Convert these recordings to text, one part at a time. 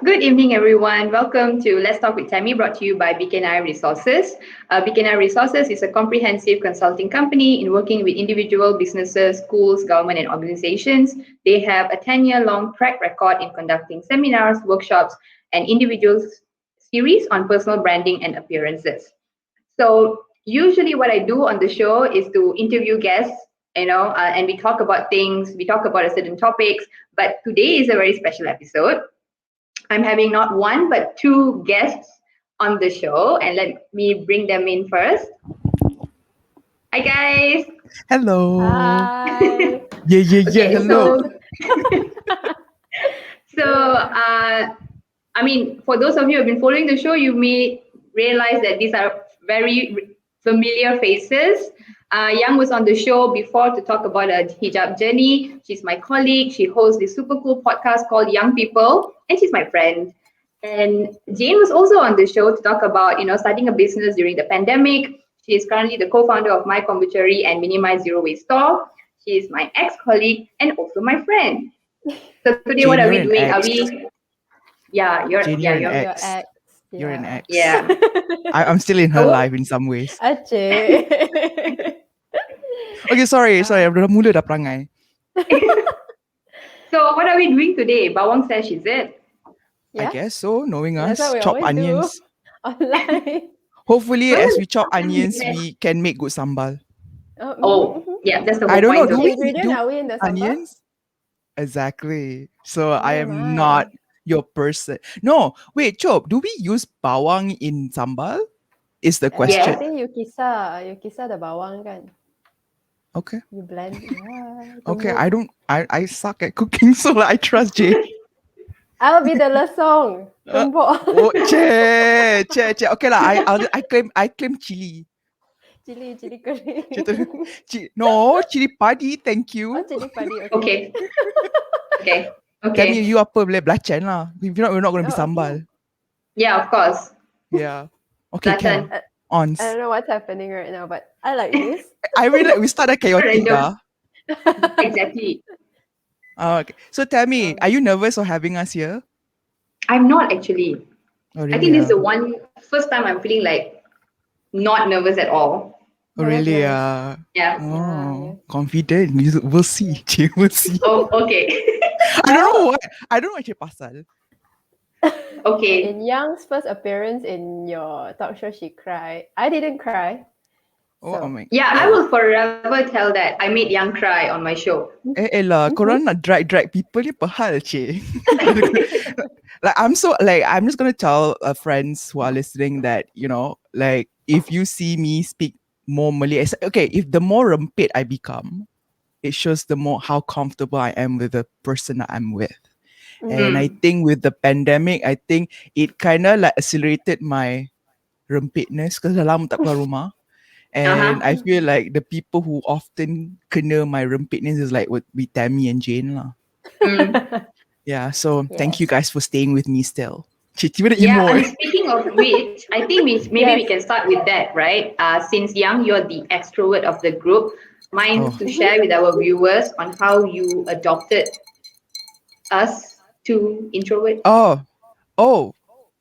Good evening, everyone. Welcome to Let's Talk with Tammy, brought to you by BKNI Resources. BKNI Resources is a comprehensive consulting company in working with individual businesses, schools, government, and organizations. They have a 10-year-long track record in conducting seminars, workshops, and individual series on personal branding and appearances. So usually what I do on the show is to interview guests, and we talk about things, we talk about a certain topics, but today is a very special episode. I'm having not one but two guests on the show, and let me bring them in first. Hi, guys. Hello. Hi. Yeah. Okay, Hello. For those of you who have been following the show, you may realize that these are very familiar faces. Yang was on the show before to talk about her hijab journey. She's my colleague. She hosts this super cool podcast called Young People, and she's my friend. And Jayne was also on the show to talk about, starting a business during the pandemic. She is currently the co-founder of My Kombuchery and Minimize Zero Waste Store. She is my ex-colleague and also my friend. So today, what Jayne, are we you're an doing? ex. You're Jayne, yeah, you're an you're ex. Your ex. You're an ex. yeah. I'm still in her So- life in some ways. Aceh. Okay, sorry. Dah mula dah perangai. So what are we doing today? Bawang Sesh, is it? I guess so. Knowing That's us, what we chop always do. onions. Online. Hopefully, Well, as we chop onions, yeah. we can make good sambal. Oh, yeah, that's the whole I don't know. point. Do Which we ingredient do are we in the sambal? onions? Exactly. So I am my. not your person. No, wait, Chop. Do we use bawang in sambal? Is the I question. think you kisar the bawang kan. Okay. You blend. Yeah. Okay. tumbuk. I suck at cooking, so I trust Jay. I'll be the lesong. Tumbuk. Che. Okay lah. I claim chili. Chili kering. No, chili padi. Thank you. Oh, chili padi. Okay. Okay. Tammy, you apa boleh belacan lah. If not, we're not going to be Oh, okay. sambal. Yeah, of course. Yeah. Okay, Belacan. can. Ons. I don't know what's happening right now, but I like this. I really we started chaotic Random. dah. Exactly. Okay. So Tammy, are you nervous of having us here? I'm not actually. Oh really? I think this is the first time I'm feeling like not nervous at all. Oh Nervous, really? nervous. Yeah. Oh, Yeah. confident. We'll see. We'll see. Oh, okay. I don't know what. I don't know what pasal. Okay. In Young's first appearance in your talk show, she cried. I didn't cry. Oh, So- oh my. Yeah, I will forever tell that I made Yang cry on my show. Lah, korang nak drag people ni pahal, cik. I'm just gonna tell friends who are listening that, if you see me speak more Malay, if the more rempit I become, it shows the more how comfortable I am with the person that I'm with. And I think with the pandemic, I think it kind of like accelerated my rempitness because lama tak keluar rumah. And I feel like the people who often kena my rempitness is like would be Tammy and Jayne lah. Yeah, so thank you guys for staying with me still. Yeah, and speaking of which, I think maybe we Yes. can start with that, right? Since Yang, you're the extrovert of the group, mind to share with our viewers on how you adopted us to introvert? Oh,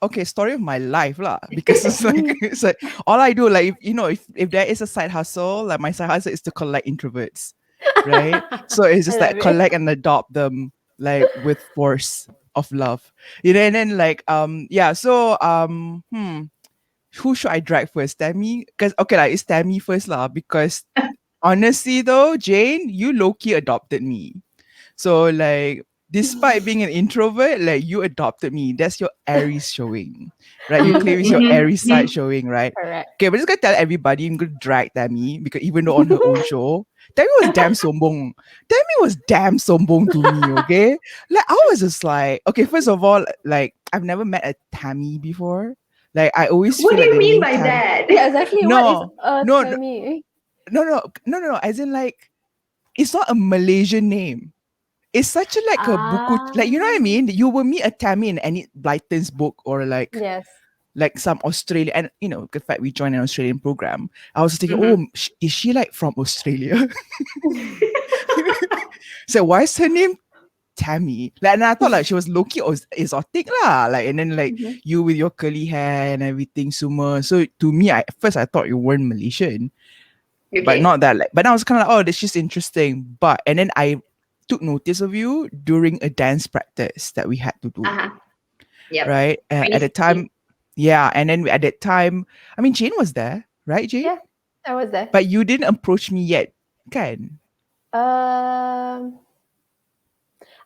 okay. Story of my life lah. Because it's like all I do, like if there is a side hustle, like my side hustle is to collect introverts, right? So it's just I like love it. collect and adopt them like with force of love, and then like So who should I drag first? Tammy, because it's Tammy first lah. Because honestly though, Jayne, you low-key adopted me. So like despite being an introvert, like you adopted me. That's your Aries showing, right? You claim it's your Aries side showing, right? Correct. Okay, we're just gonna tell everybody I'm gonna drag Tammy because even though on her own show, Tammy was damn sombong. Tammy was damn sombong to me, okay? Like I was just like, okay, first of all, like I've never met a Tammy before. Like I always What feel do like you mean the name by Tammy. that? Yeah, exactly. No, What is a no, Tammy? No. As in like, it's not a Malaysian name. It's such a like a buku, like you know what I mean? You will meet a Tammy in any Blyton's book or like Yes. like some Australian, and the fact we joined an Australian program, I was thinking, is she like from Australia? So why is her name Tammy. Like, and I thought like she was low-key exotic lah. Like, and then like Mhm. you with your curly hair and everything, Suma. So to me, at first I thought you weren't Malaysian, but Okay. not that. Like, but I was kind of like, oh, this is interesting. But and then I took notice of you during a dance practice that we had to do, Uh-huh. Yep. right? At the 2016. time, yeah. And then at that time, I mean, Jane was there, right, Jane? Yeah, I was there. But you didn't approach me yet, can? Um,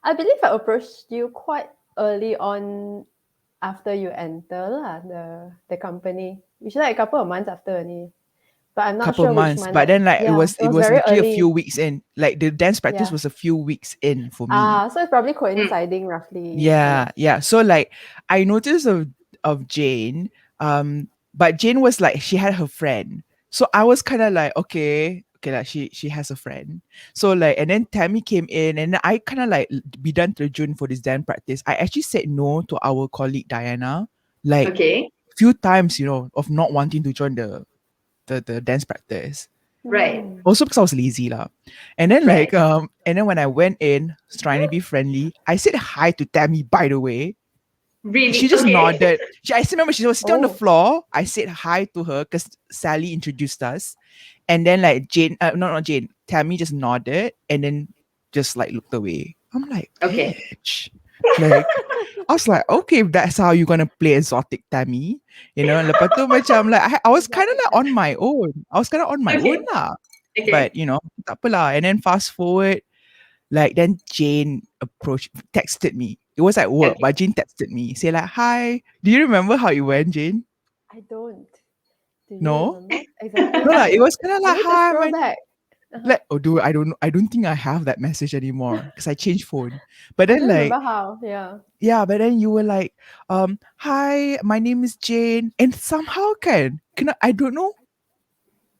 I believe I approached you quite early on after you enter lah, the company. Which is like a couple of months after only. But I'm not Couple sure which months, month. but then like it Yeah, was it it was was very literally a few early. weeks in. Like the dance practice Yeah. was a few weeks in for me. So it's probably Mm. coinciding roughly. Yeah, Yes. yeah. So like I noticed of Jane, but Jane was like she had her friend. So I was kind of like, okay, like she has a friend. So like and then Tammy came in and I kind of like be done to June for this dance practice. I actually said no to our colleague Diana, like Okay. few times, of not wanting to join the dance practice. Right. Hmm. Also because I was lazy lah. And then Right. and then when I went in trying to be friendly, I said hi to Tammy, by the way. She Really? just Okay. nodded. I still remember she was sitting on the Oh. floor. I said hi to her because Sally introduced us. And then like Jane, no, not Jane, Tammy just nodded and then just like looked away. I'm like, Okay. bitch. Like, I was like, okay, if that's how you're gonna play exotic Tammy, lepas tu macam like I was kind of Exotic like on Tammy. my own. I was kind of on my own Okay. lah. Okay. But tak apalah. And then fast forward, like then Jane texted me. It was at work, Okay. but Jane texted me, say like, "Hi." Do you remember how it went, Jane? I don't. Do you No, remember exactly no how lah. it It went? was kind of I like, need to "Hi, scroll my back. Uh-huh. like." Oh, dude, I don't think I have that message anymore because I changed phone. But I then don't like, remember how. Yeah. yeah, but then you were like, "Hi, my name is Jane," and somehow I don't know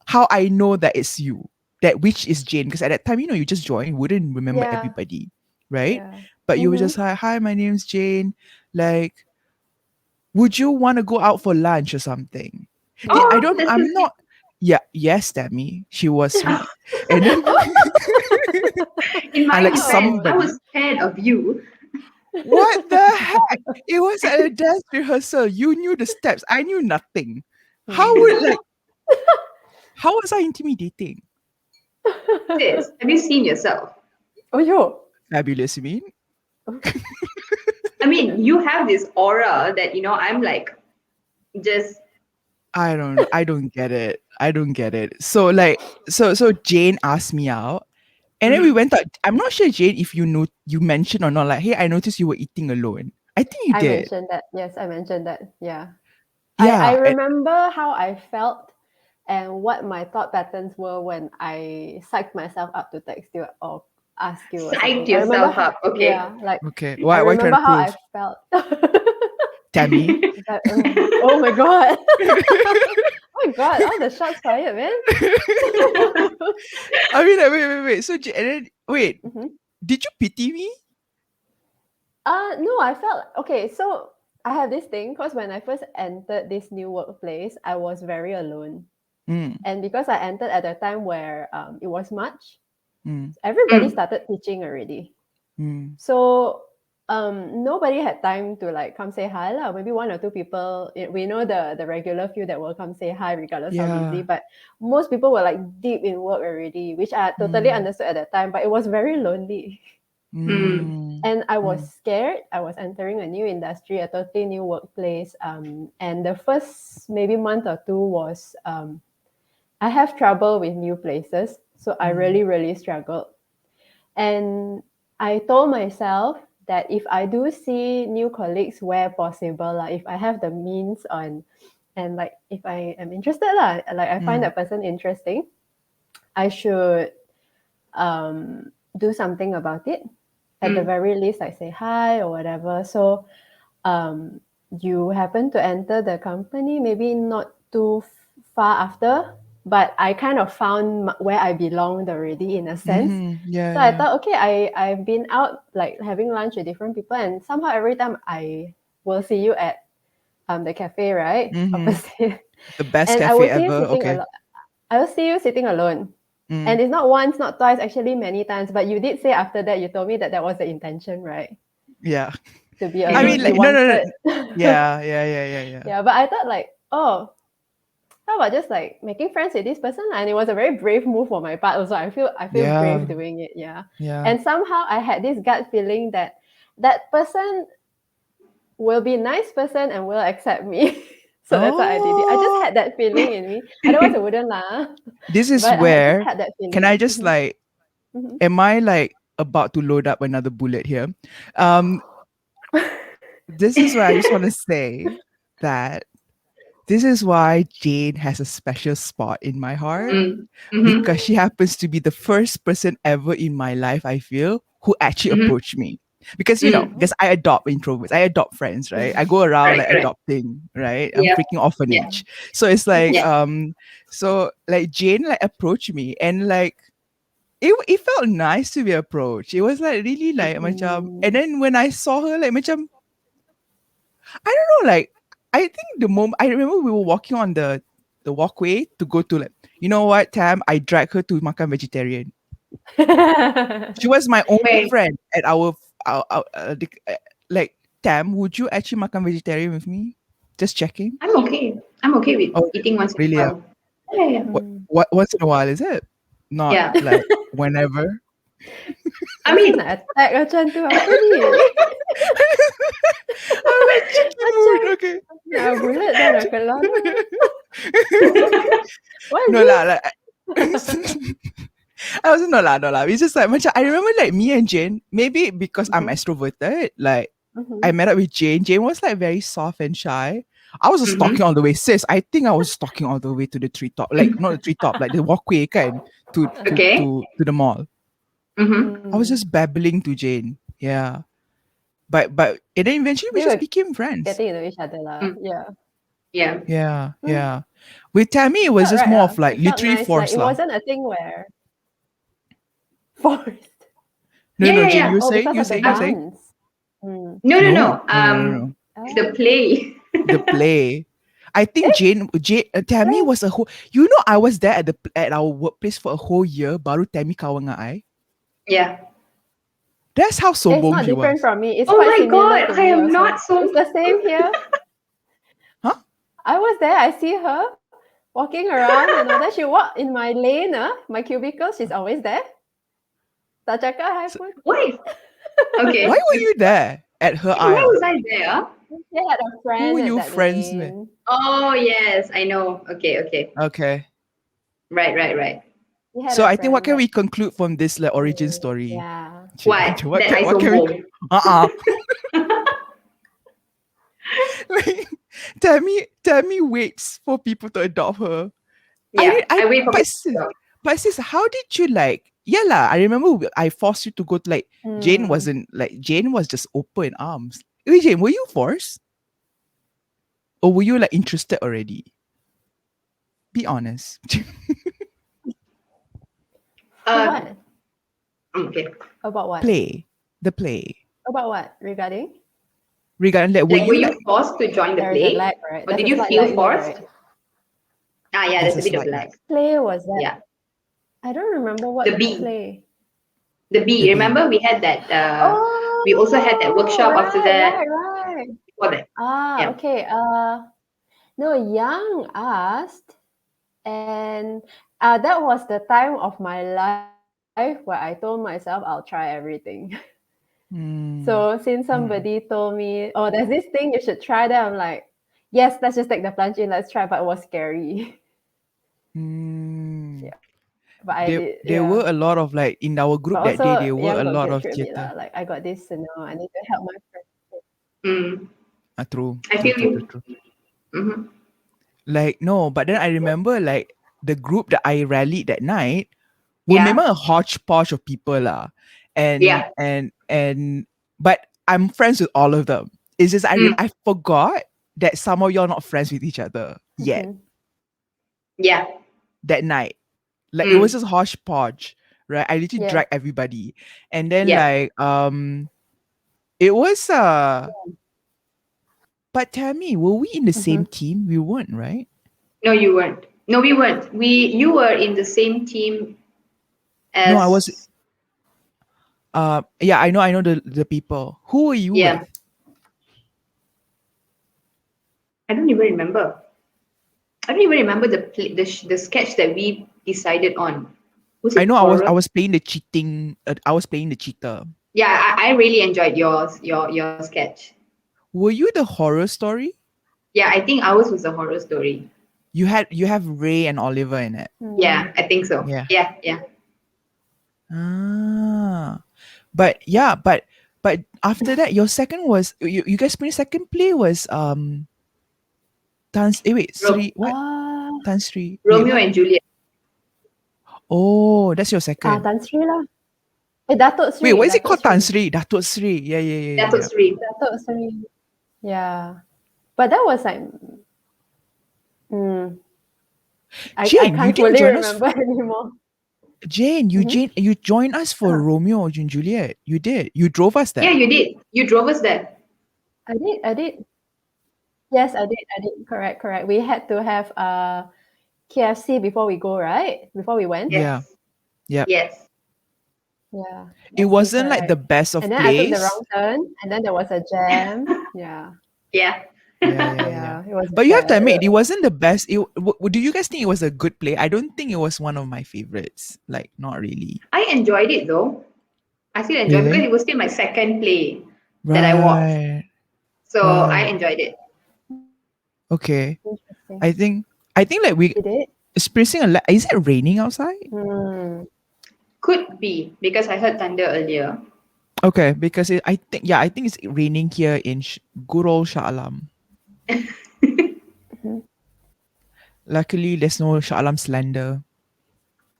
how I know that it's you, that which is Jane, because at that time, you just joined, you wouldn't remember Yeah. everybody, right? Yeah. But you were Mm-hmm. just like, "Hi, my name's Jane. Like, would you want to go out for lunch or something?" I Yeah. Oh, don't. that's so I'm sweet. not. Yeah. Yes, Tammy. She was sweet, and then In I my like defense, I somebody. was scared of you. What the heck? It was at a dance rehearsal. You knew the steps. I knew nothing. How would Hmm. like? How was I intimidating? Sis, have you seen yourself? Oh, yo. Fabulous, you mean? I mean, you have this aura that, I'm like, just, I don't know. I don't get it. I don't get it. So like so Jane asked me out and then we mhm. went out. I'm not sure, Jane, if you mentioned or not, like, hey, I noticed you were eating alone. I think you I did. mentioned that. Yes, I mentioned that. Yeah. I Yeah. remember how I felt and what my thought patterns were when I psyched myself up to text you or ask you or Psyched something. I remember yourself how, up. Okay. yeah, like Okay. I Why trying remember to how prove? I felt. Tammy. Like, oh my god. Oh my god, all the shots fired, man. I mean, like, wait. So and then wait, Mhm. did you pity me? No, I felt okay. So I have this thing because when I first entered this new workplace, I was very alone. Mm, And because I entered at a time where it was March, mm, everybody Mm. started teaching already. mm. So nobody had time to like come say hi lah. Maybe one or two people. We know the regular few that will come say hi regardless how busy. Yeah. But most people were like deep in work already, which I totally Mm, understood at that time. But it was very lonely. Mm. mm, And I was mm, scared. I was entering a new industry, a totally new workplace. And the first maybe month or two was I have trouble with new places. So I mm, really, really struggled. And I told myself that if I do see new colleagues where possible, like if I have the means on and like if I am interested, like I find mm, that person interesting, I should do something about it. At the Mm. very least, like say hi or whatever. So um, you happen to enter the company, maybe not too far after, but I kind of found where I belonged already in a sense. Yeah, So I yeah. thought, okay, I've been out like having lunch with different people, and somehow every time I will see you at the cafe, right? Mm-hmm. Opposite. The best And I cafe will see you ever. sitting Okay. alone. I will see you sitting alone. And it's not once, not twice, actually many times. But you did say after that, you told me that was the intention, right? Yeah. To be I mean, alone. You like, no, no, wanted. no. Yeah. Yeah, but I thought like, oh, how about just like making friends with this person? And it was a very brave move on my part. Also, I feel Yeah. brave doing it. Yeah. Yeah. And somehow I had this gut feeling that that person will be a nice person and will accept me. So that's why I did it. I just Oh, had that feeling in me. Otherwise, I wouldn't lah. this is But I had just where, had that can I feeling. just like, Mhm. am I like about to load up another bullet here? Um, this is where I just want to say that this is why Jane has a special spot in my heart, Mm. Mm-hmm. because she happens to be the first person ever in my life, I feel, who actually Mm-hmm. approached me. Because, Mm. because I adopt introverts, I adopt friends, right? I go around Correct, like correct. adopting, right? I'm Yeah. freaking Yeah. orphanage. So it's like, Yeah. so like Jane like approached me and like, it felt nice to be approached. It was like really like macam, and Mm. then when I saw her like macam, I don't know, like I think the moment I remember we were walking on the walkway to go to like, you know what, Tam, I dragged her to makan vegetarian. She was my only Wait, friend at like, Tam, would you actually makan vegetarian with me? Just checking. I'm okay. I'm okay with Oh, eating once in a really? Yeah. while. Yeah, yeah. Mm. What once in a while is it? Not Yeah. like whenever. I Rasa mean, nak attack macam tu apa ni? I'm like chicken Macam mood. Okay. nak bulat dah nak keluar dah. What is No lah, this? like I was no lah, no lah. It's just like macam I remember like me and Jane, maybe because I'm Mhm. extroverted, like I Mhm. met up with Jane. Jane was like very soft and shy. I was just mm-hmm. stalking all the way, sis. I think I was stalking all the way to the treetop, like not the treetop, like the walkway kan, to to Uh-huh. Okay. to to the mall. Mm-hmm. I was Mm. just babbling to Jane. Yeah, but and then eventually we They just were became friends. getting to know each other lah. Mm. Yeah. Yeah. Yeah, Mm. yeah. With Tammy, it It was felt just right more ah. of like It felt literally nice. Like force it lah. wasn't a thing where forced. No, Yeah, no, yeah, Jane, yeah. you were Oh, saying, because you were of the saying, you were Um, saying. dance. Mm. no, no, no. No, no, no, no, no. The Oh. play. The play. I think Tammy Play. was a whole. You know, I was there at our workplace for a whole year. Baru Tammy kawan dengan I. Yeah. That's how It's sombong not she different was. from me. It's Oh quite my similar God, to I me am also. not so. It's the same here. Huh? I was there. I see her walking around and all that. She walked in my lane, my cubicle. She's always there. Tak cakap hai So, pun. Why? why Okay. were you there at her Yeah, why aisle? was I there? She had a Who were friend at you that friends with? lane. Oh, yes, I know. Okay, okay. Okay. Right, right, right. She had So a I think what friend can that. we conclude from this like origin Mm, story? yeah. What? What That I what can we? sombong. Uh-uh. Like, Tammy waits for people to adopt her. Yeah, I wait for But people sis, to go. how did you like? Yeah lah. I remember I forced you to go to like Jane Mm. wasn't like Jane was just open arms. Wait, Jane, were you forced or were you like interested already? Be honest. For Uh, what? okay. About what? Play the play. About what? Regarding? Regarding that, were Like, were you you like forced to join the There is a play? lag, right? Or There's did a you slight feel lag there, forced? right? Ah, yeah, there's there's a a bit of slight lag. lag? Play was that? Yeah. I don't remember what The B. play. The B. The B. Remember we had that, we also had that Oh, workshop after that. right. Before that. Ah, Yeah. okay. No, Yang asked, and that was the time of my life where I told myself I'll try everything. Mm, So since somebody told me, oh, there's this thing you should try, that I'm like, yes, let's just take the plunge in, let's try. But it was scary. mm. Yeah, but I did, There yeah. were a lot of like in our But group that day. also, There were Yang a got lot guilt of trip me theater. lah. Like I got this, I need to help my friend. Mm, True, I true, feel true, true, you. true. Mm-hmm. Like no, but then I remember like the group that I rallied that night were Yeah. memang a hodgepodge of people lah, Yeah. and but I'm friends with all of them. It's just Mm, I forgot that some of y'all not friends with each other yet Mhm. yeah. that night. Like it was Mm, just hodgepodge, right? I literally Yes. dragged everybody, and then yeah. like it was But Tammy, were we in the same Mhm. team? We weren't, right? No, you weren't. No, we weren't. You were in the same team. No, I was. as Yeah, I know the people. Who were you yeah. with? I don't even remember. I don't even remember the sketch that we decided on. Was I it know I horror? was playing the cheating. I was playing the cheater. Yeah, I really enjoyed your sketch. Were you the horror story? Yeah, I think ours was a horror story. You have Ray and Oliver in it. Yeah, I think so. Yeah. Yeah, yeah. Ah. But yeah, but after that, your second was you guys playing second play was wait, Ro- Sri what? Tan Sri. Wait, Romeo what? and Juliet. Oh, that's your second. Tan Sri lah. Datuk Wait, Sri, what is it Datuk called? Tan Sri, Sri, Datuk Sri. Yeah, yeah, yeah, yeah, Datuk yeah. Sri. Datuk Sri. Yeah, but that was like, mm, I Jane, you can't didn't fully join us. remember anymore. Jane, Mhm. you joined us for Ah, Romeo and Juliet. You did. You drove us Yeah, there. you did. You drove us there. I did. Yes, I did. Correct, correct. We had to have KFC before we go, right? Before we went. Yeah. Yes. Yeah. Yes. Yeah, It okay, wasn't like the correct. best And of then I took the plays. wrong turn, and then there was a jam. Yeah, Yeah. Yeah, yeah, yeah. yeah, it was But you have to bad. admit, it wasn't the best. Do you guys think it was a good play? I don't think it was one of my favorites. Like, not really. I enjoyed it though. I still enjoyed because Really? it was still my second play that I watched. Right. So I Right. enjoyed it. Okay. Interesting. I think like we Did it? experiencing is it raining outside? Hmm. Could be because I heard thunder earlier. Okay, because I think it's raining here in good old Shah Alam. Mhm. Luckily, there's no Shah Alam slander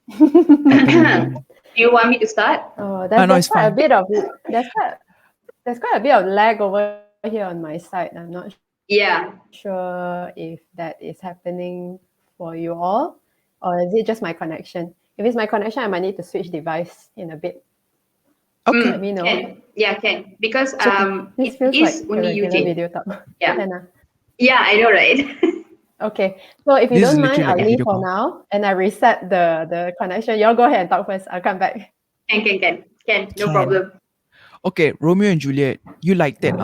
at the Do moment. you want me to start? Oh, Oh no, there's it's quite a fine. bit of there's quite a bit of lag over here on my side. I'm not Yeah. sure if that is happening for you all, or is it just my connection? If it's my connection, I might need to switch device in a bit. Okay. Let me know. Can. Yeah, can. Because It's okay. This it feels like is a only you, regular Jane. video talk. Yeah. Can ah? Yeah, I know, right? Okay. So if you This is don't mind, literally I'll like a leave video for call. now and I reset the connection. Y'all go ahead and talk first. I'll come back. Can. No Can. problem. Okay, Romeo and Juliet. You liked it,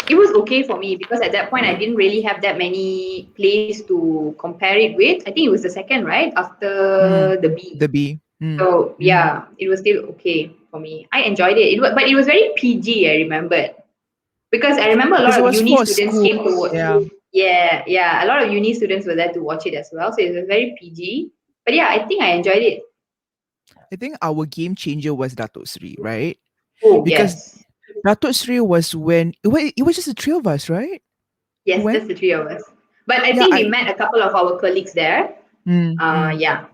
It was okay for me because at that point I didn't really have that many plays to compare it with. I think it was the second, right? After the B. The B. So yeah, it was still okay for me. I enjoyed it. But it was very PG. I remembered because I remember a Because lot it of was uni for students came to school. watch. Yeah. Yeah, yeah. A lot of uni students were there to watch it as well. So it was very PG. But yeah, I think I enjoyed it. I think our game changer was Datuk Sri, right? Oh Because yes, Datuk Sri was when it was just the three of us, right? Who yes, went? that's the three of us. But I Yeah, think we met a couple of our colleagues there. mm. Yeah.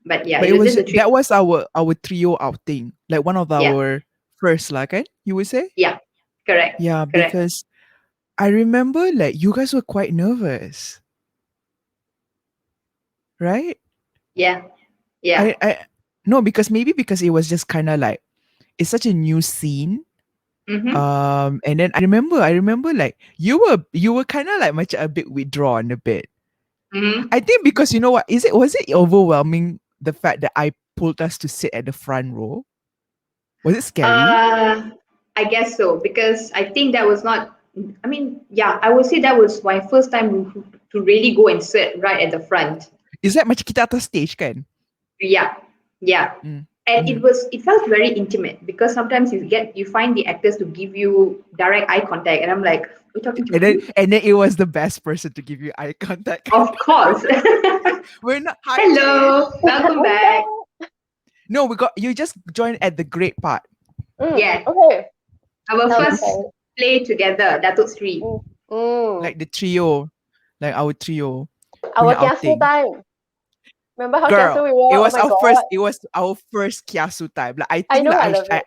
But yeah, But it it was was just the three. that was our trio outing, like one of Yeah, our first, like, right? You would say? yeah. Correct. Yeah, Correct. because I remember like you guys were quite nervous, right? Yeah. Yeah. I no, because maybe because it was just kind of like it's such a new scene. Mm-hmm. And then I remember like you were kind of like much a bit withdrawn a bit. Mm-hmm. I think because you know what is it was it overwhelming the fact that I pulled us to sit at the front row? Was it scary? Uh, I guess so because I think that was not. I mean, yeah, I would say that was my first time to really go and sit right at the front. Is that macam kita atas stage kan? Yeah, yeah, Mm. and Mhm. it felt very intimate because sometimes you find the actors to give you direct eye contact, and I'm like, "Are you talking to me?" And then it was the best person to give you eye contact. Of course. We're not hi Jane. Hello, welcome back. No, we got you just joined at the great part. Yeah, Okay. our Tell me, first tell me. play together, Datuk Sri. Like the trio. Like our trio. Our Punya kiasu outing. time. Remember how Girl, kiasu we were? Oh my god. it was our first kiasu time. Like I I think know, I like love it.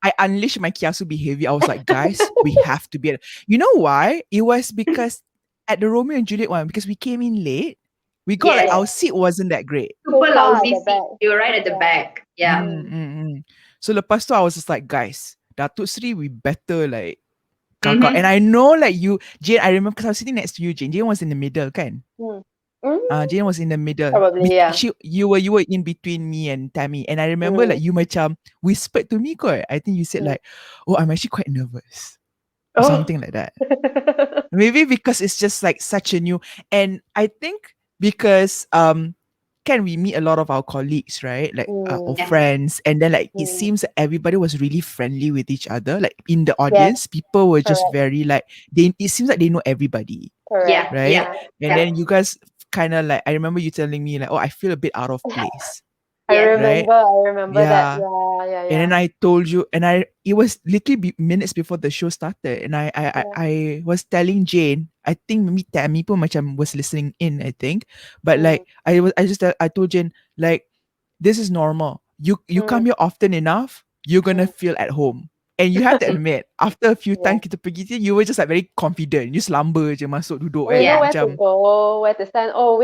I unleashed my kiasu behavior. I was like, guys, we have to be you know why? It was because at the Romeo and Juliet one, because we came in late, we got like Yes, our seat wasn't that great. super So far at lousy the seat. back. You were right at the Yeah. back. Yeah. So lepas tu I was just like, guys, Datuk Sri, we better like kakak. Mm-hmm. And I know like you, Jane, I remember because I was sitting next to you, Jane. Jane was in the middle, kan? Mm. Jane was in the middle. Probably, yeah. You were in between me and Tammy. And I remember like you macam whispered to me kot. I think you said like, oh, I'm actually quite nervous. Or Oh. something like that. Maybe because it's just like such a new, and I think because can we meet a lot of our colleagues, right? Like or Yeah. friends, and then like it seems that everybody was really friendly with each other. Like in the Yes, audience, people were just correct, very like it seems like they know everybody, correct. Yeah. right? Yeah. And Yeah. then you guys kind of like, I remember you telling me like, oh, I feel a bit out of place, Yes. right? I remember that. Yeah. Yeah. And then I told you, and it was literally minutes before the show started, and I was telling Jane, I think maybe Tammy pun macam was listening in, I think, but like I told Jane like, this is normal. You come here often enough, you're gonna feel at home. And you have to admit, after a few Yeah. times kita pergi je, you were just like very confident. You selamba je masuk duduk We kan. know Yeah. where to Macam, go, where to stand. Oh,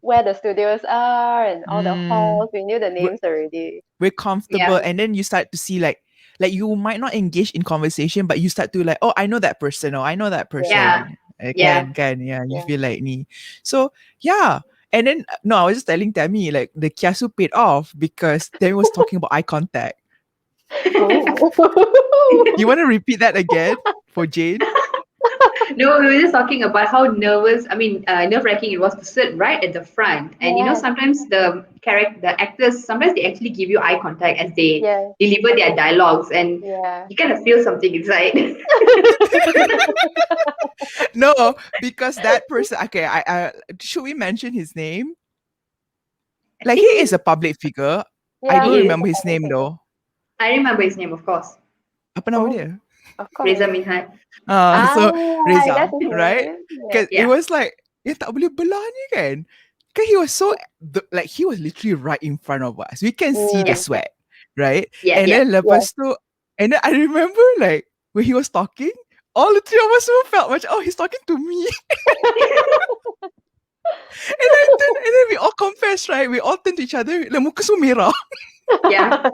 where the studios are, and all the halls. We knew the we're, names already. we're comfortable. Yeah. And then you start to see like you might not engage in conversation, but you start to like, oh, I know that person, or I know that Yeah. person. Yeah. Yeah, you Yeah. feel like ni. So yeah. And then no, I was just telling Tammy like the kiasu paid off because Tammy was talking about eye contact. Oh. You want to repeat that again for Jane? No, we were just talking about how nerve-wracking it was to sit right at the front. And Yes, sometimes the actors, sometimes they actually give you eye contact as they yes, deliver their dialogues, and yeah. you kind of feel something inside. No, because that person. Okay, I should we mention his name? I Like he is think a public figure. I Yeah, don't he he is. is a remember his public name figure. though. I remember his name, of course. Apa nama Oh, dia? of Reza course. Minhad. So That's Reza, his right? name. Yes. Because it Yeah. was like, tak boleh belah ni kan. Because he was so, like he was literally right in front of us. We can see the Yeah. sweat, right? Yeah. And Yeah. then lepas tu, and then I remember like when he was talking, all the three of us felt much, oh, he's talking to me. And then we all confessed, right? We all turned to each other, like muka semua merah. Yeah.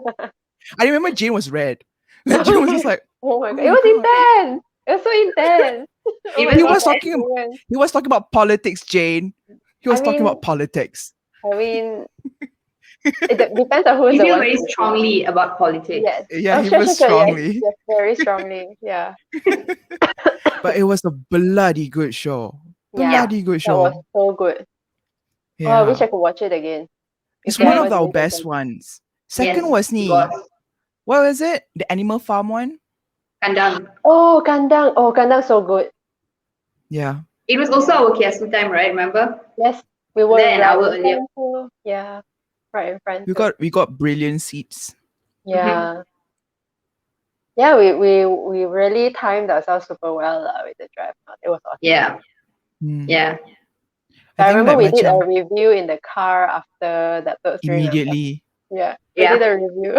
I remember Jane was red. Like Jane was just like, Oh my oh god, it my was god. intense. It was so intense. Oh my It He was was god, that talking experience. he was talking about politics, Jane. He was I talking mean, about politics. it depends on who's He the feels one very speaking. strongly about politics. Yes. Yeah, Oh, he sure. was Yes, strongly. yes, very strongly. Yeah. But it was a bloody good show. Yeah. Bloody good That was show. so good. Oh, I wish Yeah. I could watch it again. If It's they one ever of our do it best again. ones. Yes, Second was it ni. was. What was it? The Animal Farm one? Kandang. Oh, Kandang. Oh, Kandang so good. Yeah. It was also our kiasu time, right? Remember? Yes, we were Then an right hour in earlier. front too. Yeah, right in front We too. got brilliant seats. Yeah. Yeah, we really timed ourselves super well with the drive. It was awesome. Yeah. Hmm. Yeah. I I think remember like we did a macam review in the car after that third stream. immediately. Yeah, we Yeah. did a review.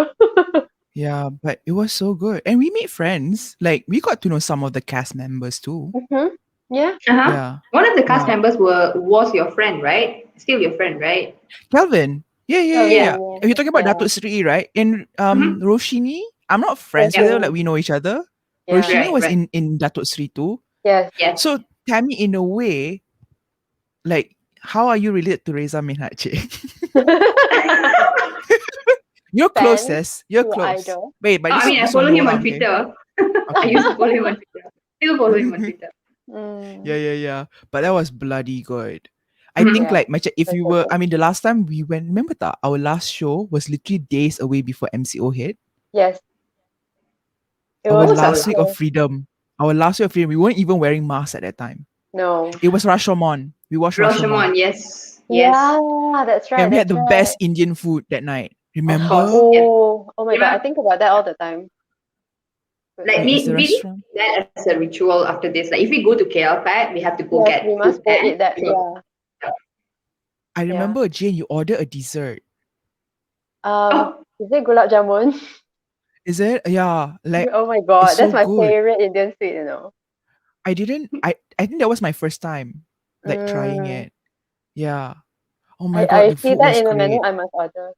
Yeah, but it was so good. And we made friends. Like we got to know some of the cast members too. Yeah. Uh-huh. Yeah. One of the cast Yeah. members was your friend, right? Still your friend, right? Kelvin. Yeah. Yeah. If you're talking about Yeah. Datuk Sri, right? And Mhm. Roshini, I'm not friends with her, like Roshini. we know each other. Yeah. Roshini was Right. in Datuk Sri too. Yes. Yes. So Tammy, in a way, like, how are you related to Reza Minhaj? You're Fan closest. You're to close. idol. Wait, but I this follow one no him lah, on okay. Twitter. I Okay. used to follow him on Twitter. Still follow him on Twitter. Yeah. But that was bloody good. I think Yeah, like macam if that's you so were, good. I mean, the last time we went, remember that our last show was literally days away before MCO hit. Yes. It Our was last week of so- freedom. Our last week of freedom. We weren't even wearing masks at that time. No. It was Rashomon. We watched Rashomon. Rashomon, yes. Yes. Yeah, that's right. And we had That's the right. best Indian food that night. Remember? course. Oh my god, I Remember- think about that all the time. Like Wait, is the we restaurant? need that as a ritual after this. Like if we go to KL Pack, we have to go Yes, get we must food go and eat that. drink. Yeah. I remember, Jane, you ordered a dessert. Is it gulab jamun? Is it? Yeah. Like, Oh my god, it's so that's my good. favorite Indian sweet. You know. I think that was my first time, like, trying Mm. it. Yeah. Oh my God, I the see food that was in the menu. great. I must order.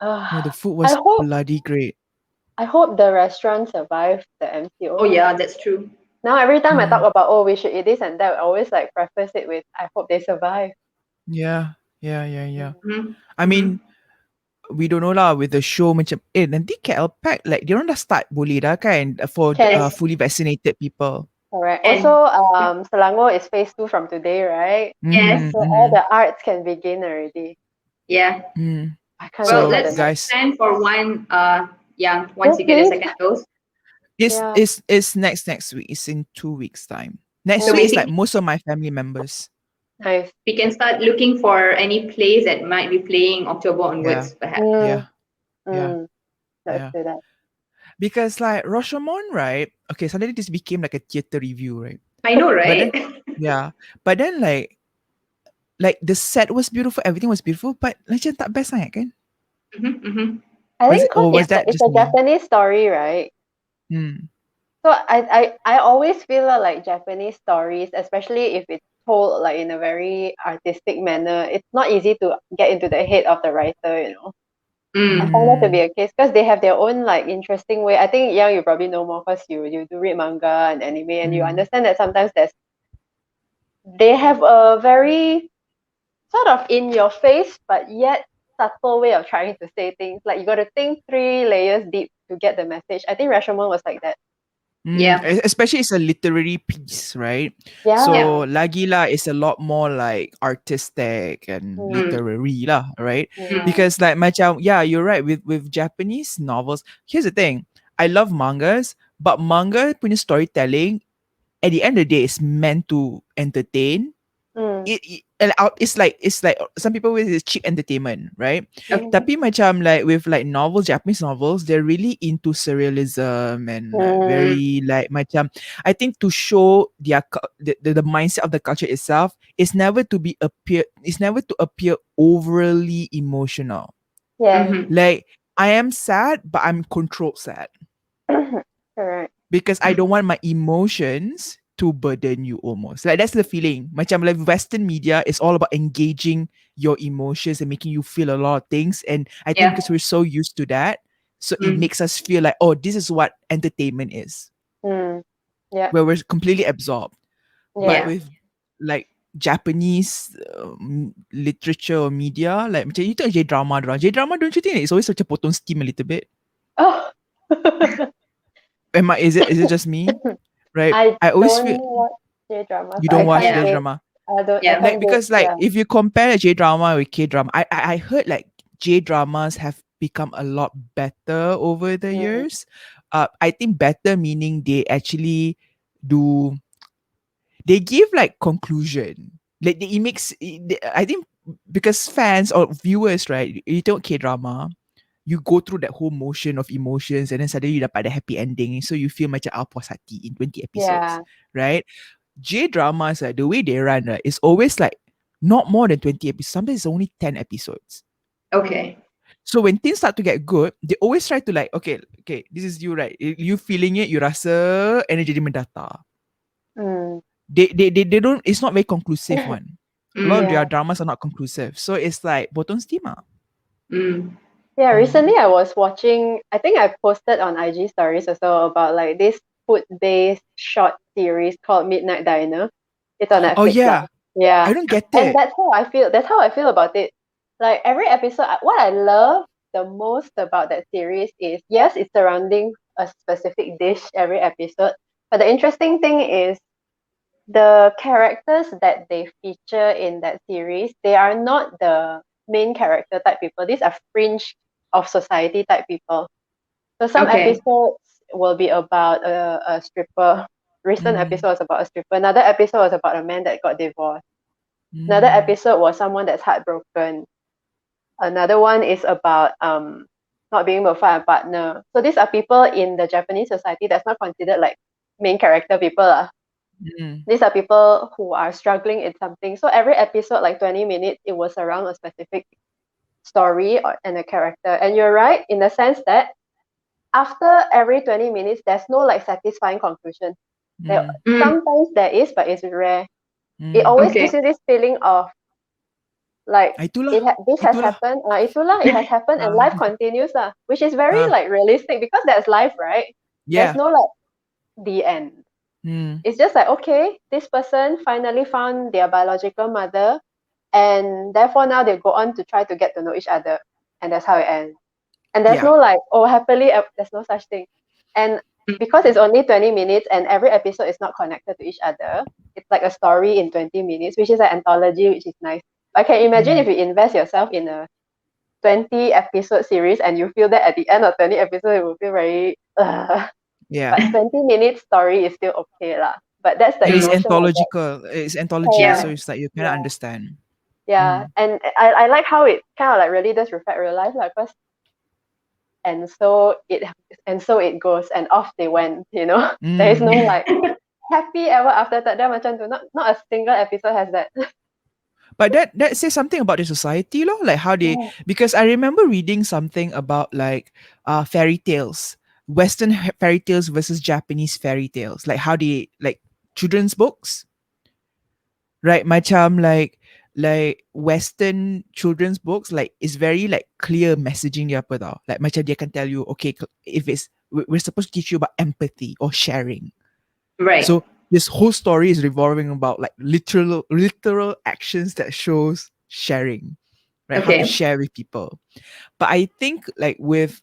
No, the food I was hope bloody great. I hope the restaurant survives the MCO. Oh yeah, that's true. Now every time I Mm. talk about we should eat this and that, I always like preface it with I hope they survive. Yeah. Mhm. I Mhm. mean, we don't know lah with the show macam nanti KL Pack like dia orang dah start boleh dah kan for Can Yes, fully vaccinated people. correct. Also, and Selangor is phase 2 from today, right? yes, So all the arts can begin already. yeah. I can't Well, wait for So the let's next. guys, plan for one. Yeah, once Yes, you get the please. second dose. Yeah. it's next week. It's in 2 weeks time. Next So week Mm, is like basically, most of my family members. nice. we can start looking for any plays that might be playing October Yeah, onwards, perhaps. Mm, yeah, yeah, mm, let's yeah. do that. Because like Rashomon, right? Okay, suddenly this became like a theater review, right? I know, But right? then yeah, but then like the set was beautiful, everything was beautiful, but macam tak best sangat kan? Mm-hmm. I Was think it, because or was that it's just a me? Japanese story, right? Hmm. So I always feel like Japanese stories, especially if it's told like in a very artistic manner, it's not easy to get into the head of the writer. I Mm. find that to be Mm. a case because they have their own like interesting way. I think Yang, you probably know more because you do read manga and anime, and you Mm. understand that sometimes they have a very sort of in your face but yet subtle way of trying to say things. Like you got to think 3 layers deep to get the message. I think Rashomon was like that. Yeah. Especially it's a literary piece, right? Yeah. So Yeah. Lagila is a lot more like artistic and Mm, Mm. literary lah, right? yeah. Mm. Because like macam yeah, you're right with Japanese novels. Here's the thing, I love mangas, but manga punya storytelling at the end of the day is meant to entertain. Mm, It's like some people with it's cheap entertainment, right? Okay. mhm, Tapi macam like with like novels, Japanese novels, they're really into surrealism and mm, Mm. very like macam I think to show the mindset of the culture itself is never to appear overly emotional. yes. Mm-hmm. Like I am sad, but I'm controlled sad Correct. because I don't want my emotions to burden you almost. Like that's the feeling. Macam like Western media is all about engaging your emotions and making you feel a lot of things. And I think Yeah. because we're so used to that, so it Mm. makes us feel like, oh, this is what entertainment is, Mm, yeah. where we're completely absorbed. But Yeah. Yeah. with like Japanese literature or media, like macam you tengok J-drama, J-drama, don't you think it's always such a potong steam a little bit? Oh. Is it just me? Right? I I always don't feel watch J dramas. you So I don't watch can't Yeah. date. J-drama. I Yeah. can't Like date. because like Yeah. if you compare J drama with K drama, I heard like J dramas have become a lot better over the Mm, years. I think better meaning they actually do they give like conclusion. Like it makes I think because fans or viewers, right? You don't K drama, you go through that whole motion of emotions and then suddenly you dapat the happy ending. So you feel macam puas hati in 20 episodes, yeah. right? J dramas, the way they run, is always like not more than 20 episodes. Sometimes it's only 10 episodes. Mm, Okay. So when things start to get good, they always try to like, okay, this is you, right? You feeling it, you rasa, and then jadi mendata. mm. They don't, it's not very conclusive one. A lot of Mm. Yeah. their dramas are not conclusive. So it's like, bottom steamer. Mm. Yeah. Mm. Recently, I was watching. I think I posted on IG stories also about like this food-based short series called Midnight Diner. It's on Oh Netflix lah. yeah, Yeah, I don't get and it. that's how I feel. That's how I feel about it. Like every episode, what I love the most about that series is yes, it's surrounding a specific dish every episode. But the interesting thing is the characters that they feature in that series, they are not the main character type people. These are fringe of society type people. So some Okay. episodes will be about a stripper. Recent Mm, episode was about a stripper. Another episode was about a man that got divorced. Another mm, episode was someone that's heartbroken. Another one is about not being able to find a partner. So these are people in the Japanese society that's not considered like main character people. mm, These are people who are struggling in something. So every episode, like 20 minutes, it was around a specific story and a character. And you're right in the sense that after every 20 minutes, there's no like satisfying conclusion. There mm, Mm. sometimes there is, but it's rare. It mm. always gives Okay. you this feeling of like Itulah, this has itulah. happened. Itulah, it has happened, and Ah, life continues, which is very ah, like realistic because that's life, right? There's yeah. no like the end. Mm, It's just like okay, this person finally found their biological mother, and therefore now they go on to try to get to know each other, and that's how it ends. And there's Yeah. no like, oh, happily, there's no such thing. And because it's only 20 minutes and every episode is not connected to each other, it's like a story in 20 minutes, which is an anthology, which is nice. I can imagine if you invest yourself in a 20 episode series and you feel that at the end of 20 episodes, it will feel very, Yeah. but 20 minutes story is still okay lah. But that's the And it's emotion I get. anthological. It's anthology, so Correct. it's like you cannot Yeah. understand. Yeah. And I like how it kind of like really does reflect real life, like, because and so it goes and off they went, you know. There is no like happy ever after. Tak ada macam tu. Not a single episode has that. But that says something about the society, lor. Like how they, because I remember reading something about like fairy tales, Western fairy tales versus Japanese fairy tales, like how they like children's books, right? Macam like Western children's books, like is very like clear messaging dia apa tau. Like macam dia can tell you, okay, if it's we're supposed to teach you about empathy or sharing. Right. So this whole story is revolving about like literal actions that shows sharing, right? How to Okay. share with people. But I think like with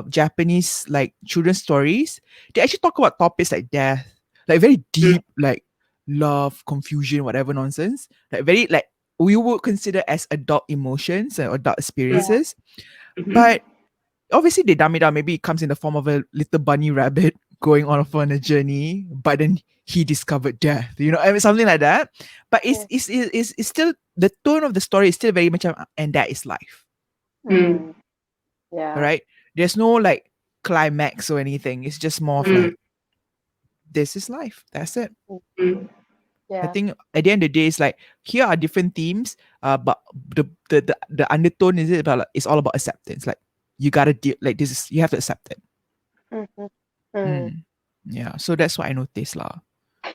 Japanese like children's stories, they actually talk about topics like death, like very deep, like love, confusion, whatever nonsense. Like very like we would consider as adult emotions and adult experiences. But obviously they dumb it down. Maybe it comes in the form of a little bunny rabbit going on a journey, but then he discovered death. You know, I mean, something like that. But it's still the tone of the story is still very much, and that is life. Yeah. Right? There's no like climax or anything. It's just more of like this is life. That's it. Yeah. I think at the end of the day, it's like here are different themes, but the undertone is it about like, it's all about acceptance. Like you gotta deal like this is you have to accept it. Yeah, so that's what I noticed lah.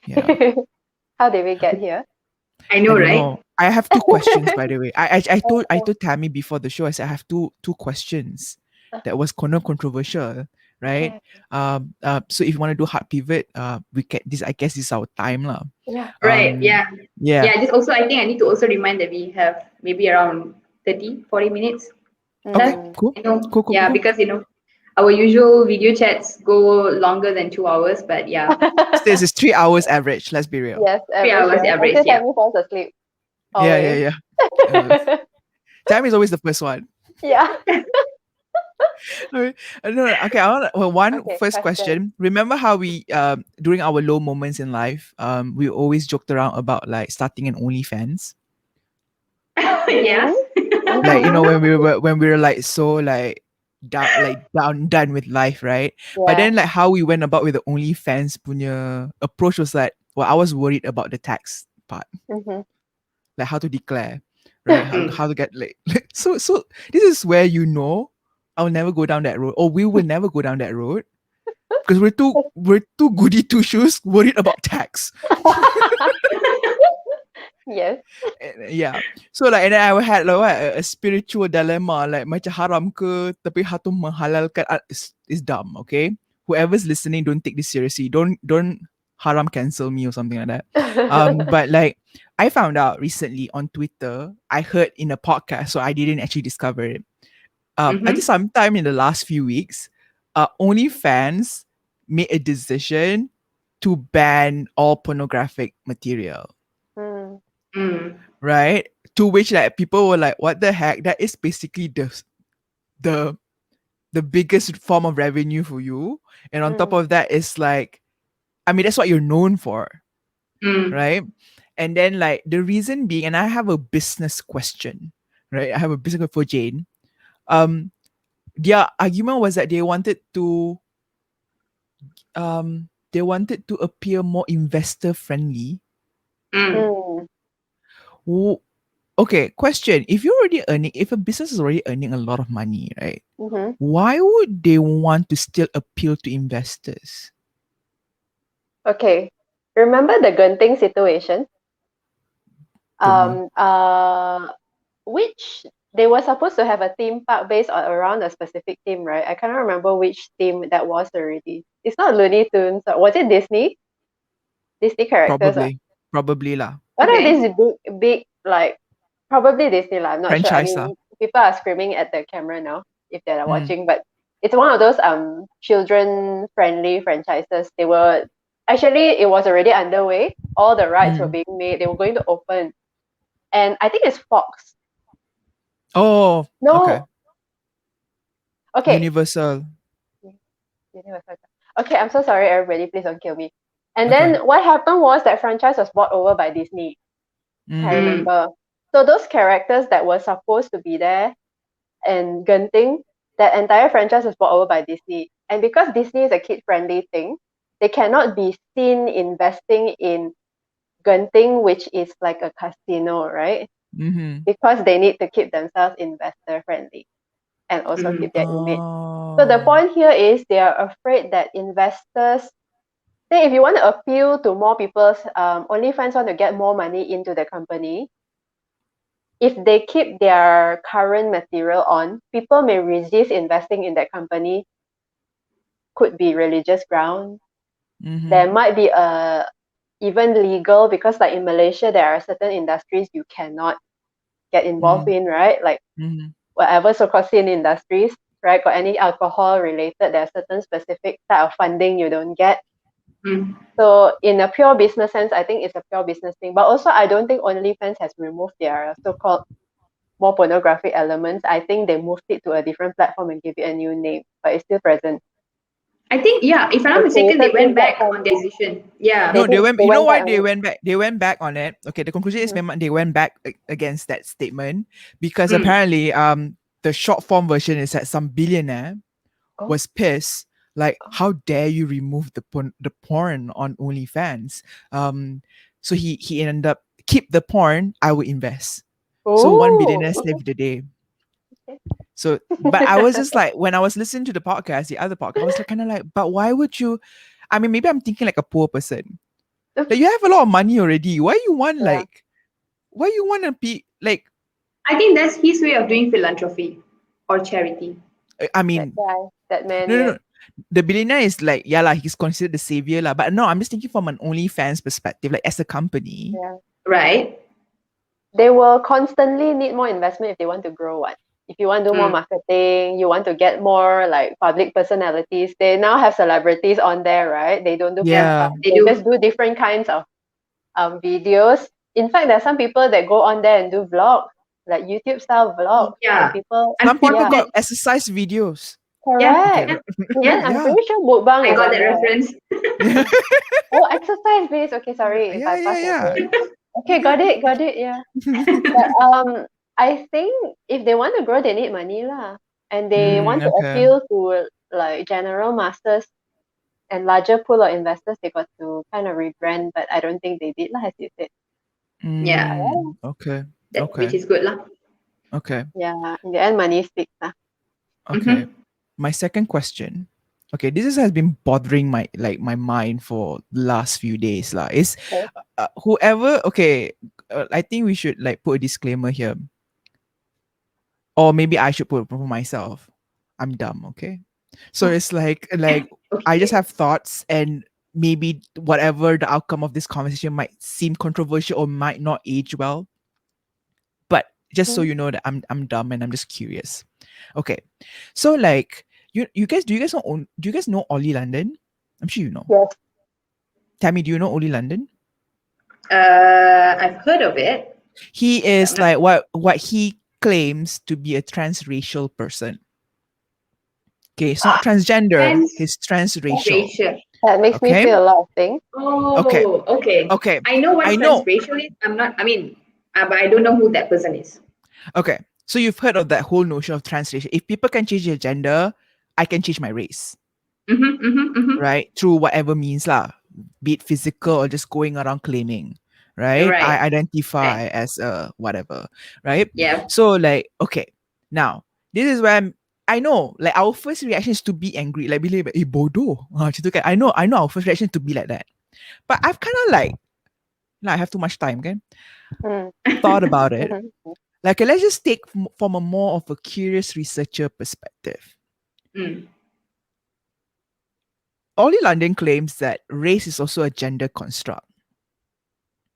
Yeah, How did we get here? I I know, don't right? know. I have two questions by the way. I told Tammy before the show. I said I have two questions that was controversial, right? So if you want to do hard pivot, we can. This I guess this is our time lah. Yeah. Right. Yeah. Yeah. Yeah. Just also, I think I need to also remind that we have maybe around 30, 40 minutes. Okay. Cool. You know, Cool. yeah, because you know, our usual video chats go longer than 2 hours, but yeah, This is 3 hours average. Let's be real. Yes, 3 hours average. Until Yeah. Tammy falls asleep. Yeah. Tammy is always the first one. Yeah. No, okay. I want one Okay, first question. Remember how we during our low moments in life, we always joked around about like starting an OnlyFans. Yeah. Like when we were like so like done with life, right? But then like how we went about with the OnlyFans punya approach was like, well, I was worried about the tax part, like how to declare, right? How to get like so this is where you know I'll never go down that road, or we will never go down that road because we're too goody two shoes worried about tax. Yes. Yeah. So like, and then I had like what, a spiritual dilemma, like macam haram ke tapi hatu menghalalkan is dumb, okay? Whoever's listening, don't take this seriously. Don't haram cancel me or something like that. But like I found out recently on Twitter, I heard in a podcast, so I didn't actually discover it. I think sometime in the last few weeks, OnlyFans made a decision to ban all pornographic material. Right? To which like people were like, what the heck? That is basically the biggest form of revenue for you. And on top of that, it's like, I mean, that's what you're known for. Right? And then like the reason being, and I have a business question, right? I have a business question for Jane. Their argument was that they wanted to appear more investor friendly. Okay, question. If a business is already earning a lot of money, right? Why would they want to still appeal to investors? Okay. Remember the Genting situation? Don't Which they were supposed to have a theme park based on around a specific theme, right? I cannot remember which theme that was already. It's not Looney Tunes. Was it Disney? Disney characters. Probably lah. What are these big like probably Disney lah. I'm not sure. I Franchise mean, people are screaming at the camera now if they're Mm. watching, but it's one of those children friendly franchises. They were actually, it was already underway. All the rights were being made. They were going to open, and I think it's Fox. Oh, No, okay. okay. Universal. Universal. Okay, I'm so sorry, everybody. Please don't kill me. And Okay. then what happened was that franchise was bought over by Disney. I Mm. remember. So those characters that were supposed to be there and Genting, that entire franchise was bought over by Disney. And because Disney is a kid-friendly thing, they cannot be seen investing in Genting, which is like a casino, right? Mm-hmm. Because they need to keep themselves investor-friendly and also keep their image. So the Oh. point here is they are afraid that investors, say if you want to appeal to more people's, OnlyFans want to get more money into the company. If they keep their current material on, people may resist investing in that company. Could be religious ground. Mm-hmm. There might be even legal, because like in Malaysia there are certain industries you cannot get involved in, right? Like Mm-hmm. whatever so-called sin industries, right? Got any alcohol related, there are certain specific type of funding you don't get. Mm. So in a pure business sense, I think it's a pure business thing. But also I don't think OnlyFans has removed their so-called more pornographic elements. I think they moved it to a different platform and give it a new name, but it's still present. I think, yeah, if I'm not They mistaken, they created went new back platform. on their decision. Yeah. No, they went. They You know went why back on they it. went back? They went back on it. Okay, the conclusion is they went back against that statement because Mm. apparently, the short form version is that some billionaire Oh. was pissed. Like, how dare you remove the porn on OnlyFans? So he ended up keep the porn. I will invest. So one billionaire Oh, saved the day. okay. So, but I was just like, when I was listening to the podcast, the other podcast, I was like, kind of like, but why would you? I mean, maybe I'm thinking like a poor person. Like, you have a lot of money already. Why you want Yeah. why you want to be like? I think that's his way of doing philanthropy or charity. I That mean, guy, that man, no, no, yes. no. The billionaire is like, yeah, like he's considered the savior, lah. But no, I'm just thinking from an OnlyFans perspective, like as a company. Yeah. Right? They will constantly need more investment if they want to grow what. If you want to do more Mm. marketing, you want to get more like public personalities. They now have celebrities on there, right? They don't do Yeah. They they do. just do different kinds of videos. In fact, there are some people that go on there and do vlogs, like YouTube style vlogs. Yeah. And people, Some people yeah, got exercise videos. Yeah. Okay. correct. Yeah. Even I'm Yeah. pretty sure mukbang I is got on that there. reference. Yeah. Oh, exercise based. Okay, sorry if I Yeah. passed your Yeah. brain. Okay, got it. Yeah. But I think if they want to grow, they need money lah, and they want to Okay. appeal to like general masses and larger pool of investors. They got to kind of rebrand, but I don't think they did lah, as you said. Yeah. Okay. That, Okay. which is good, lah. Okay. Yeah, in the end, money speaks lah. Okay. Mhm. My second question. Okay, has been bothering my mind for the last few days lah. Is Okay. whoever I think we should like put a disclaimer here, or maybe I should put it for myself. I'm dumb. Okay, so it's like I just Okay. have thoughts, and maybe whatever the outcome of this conversation might seem controversial or might not age well. But just so you know that I'm dumb and I'm just curious. Okay, so like you guys, do you guys know Ollie London? I'm sure you know. Yes. Tammy, do you know Ollie London? I've heard of it. He I'm is not- like what he claims to be a transracial person. Okay, it's not transgender, he's transracial. Transracial. That makes me Okay. feel a lot of things. Oh, Okay. okay. Okay. I know what I know. transracial is. But I don't know who that person is. Okay. So you've heard of that whole notion of transracial. If people can change their gender, I can change my race. Right? Through whatever means lah. Be it physical or just going around claiming. Right? Right. I identify as a whatever. Right? Yeah. So like, okay. Now, this is where I know, like our first reaction is to be angry. Like, bila, bodoh. Macam tu kan. I know our first reaction is to be like that. But I've kind of like, I have too much time, okay? Thought about it. Like, let's just take from a more of a curious researcher perspective. Ollie London claims that race is also a gender construct.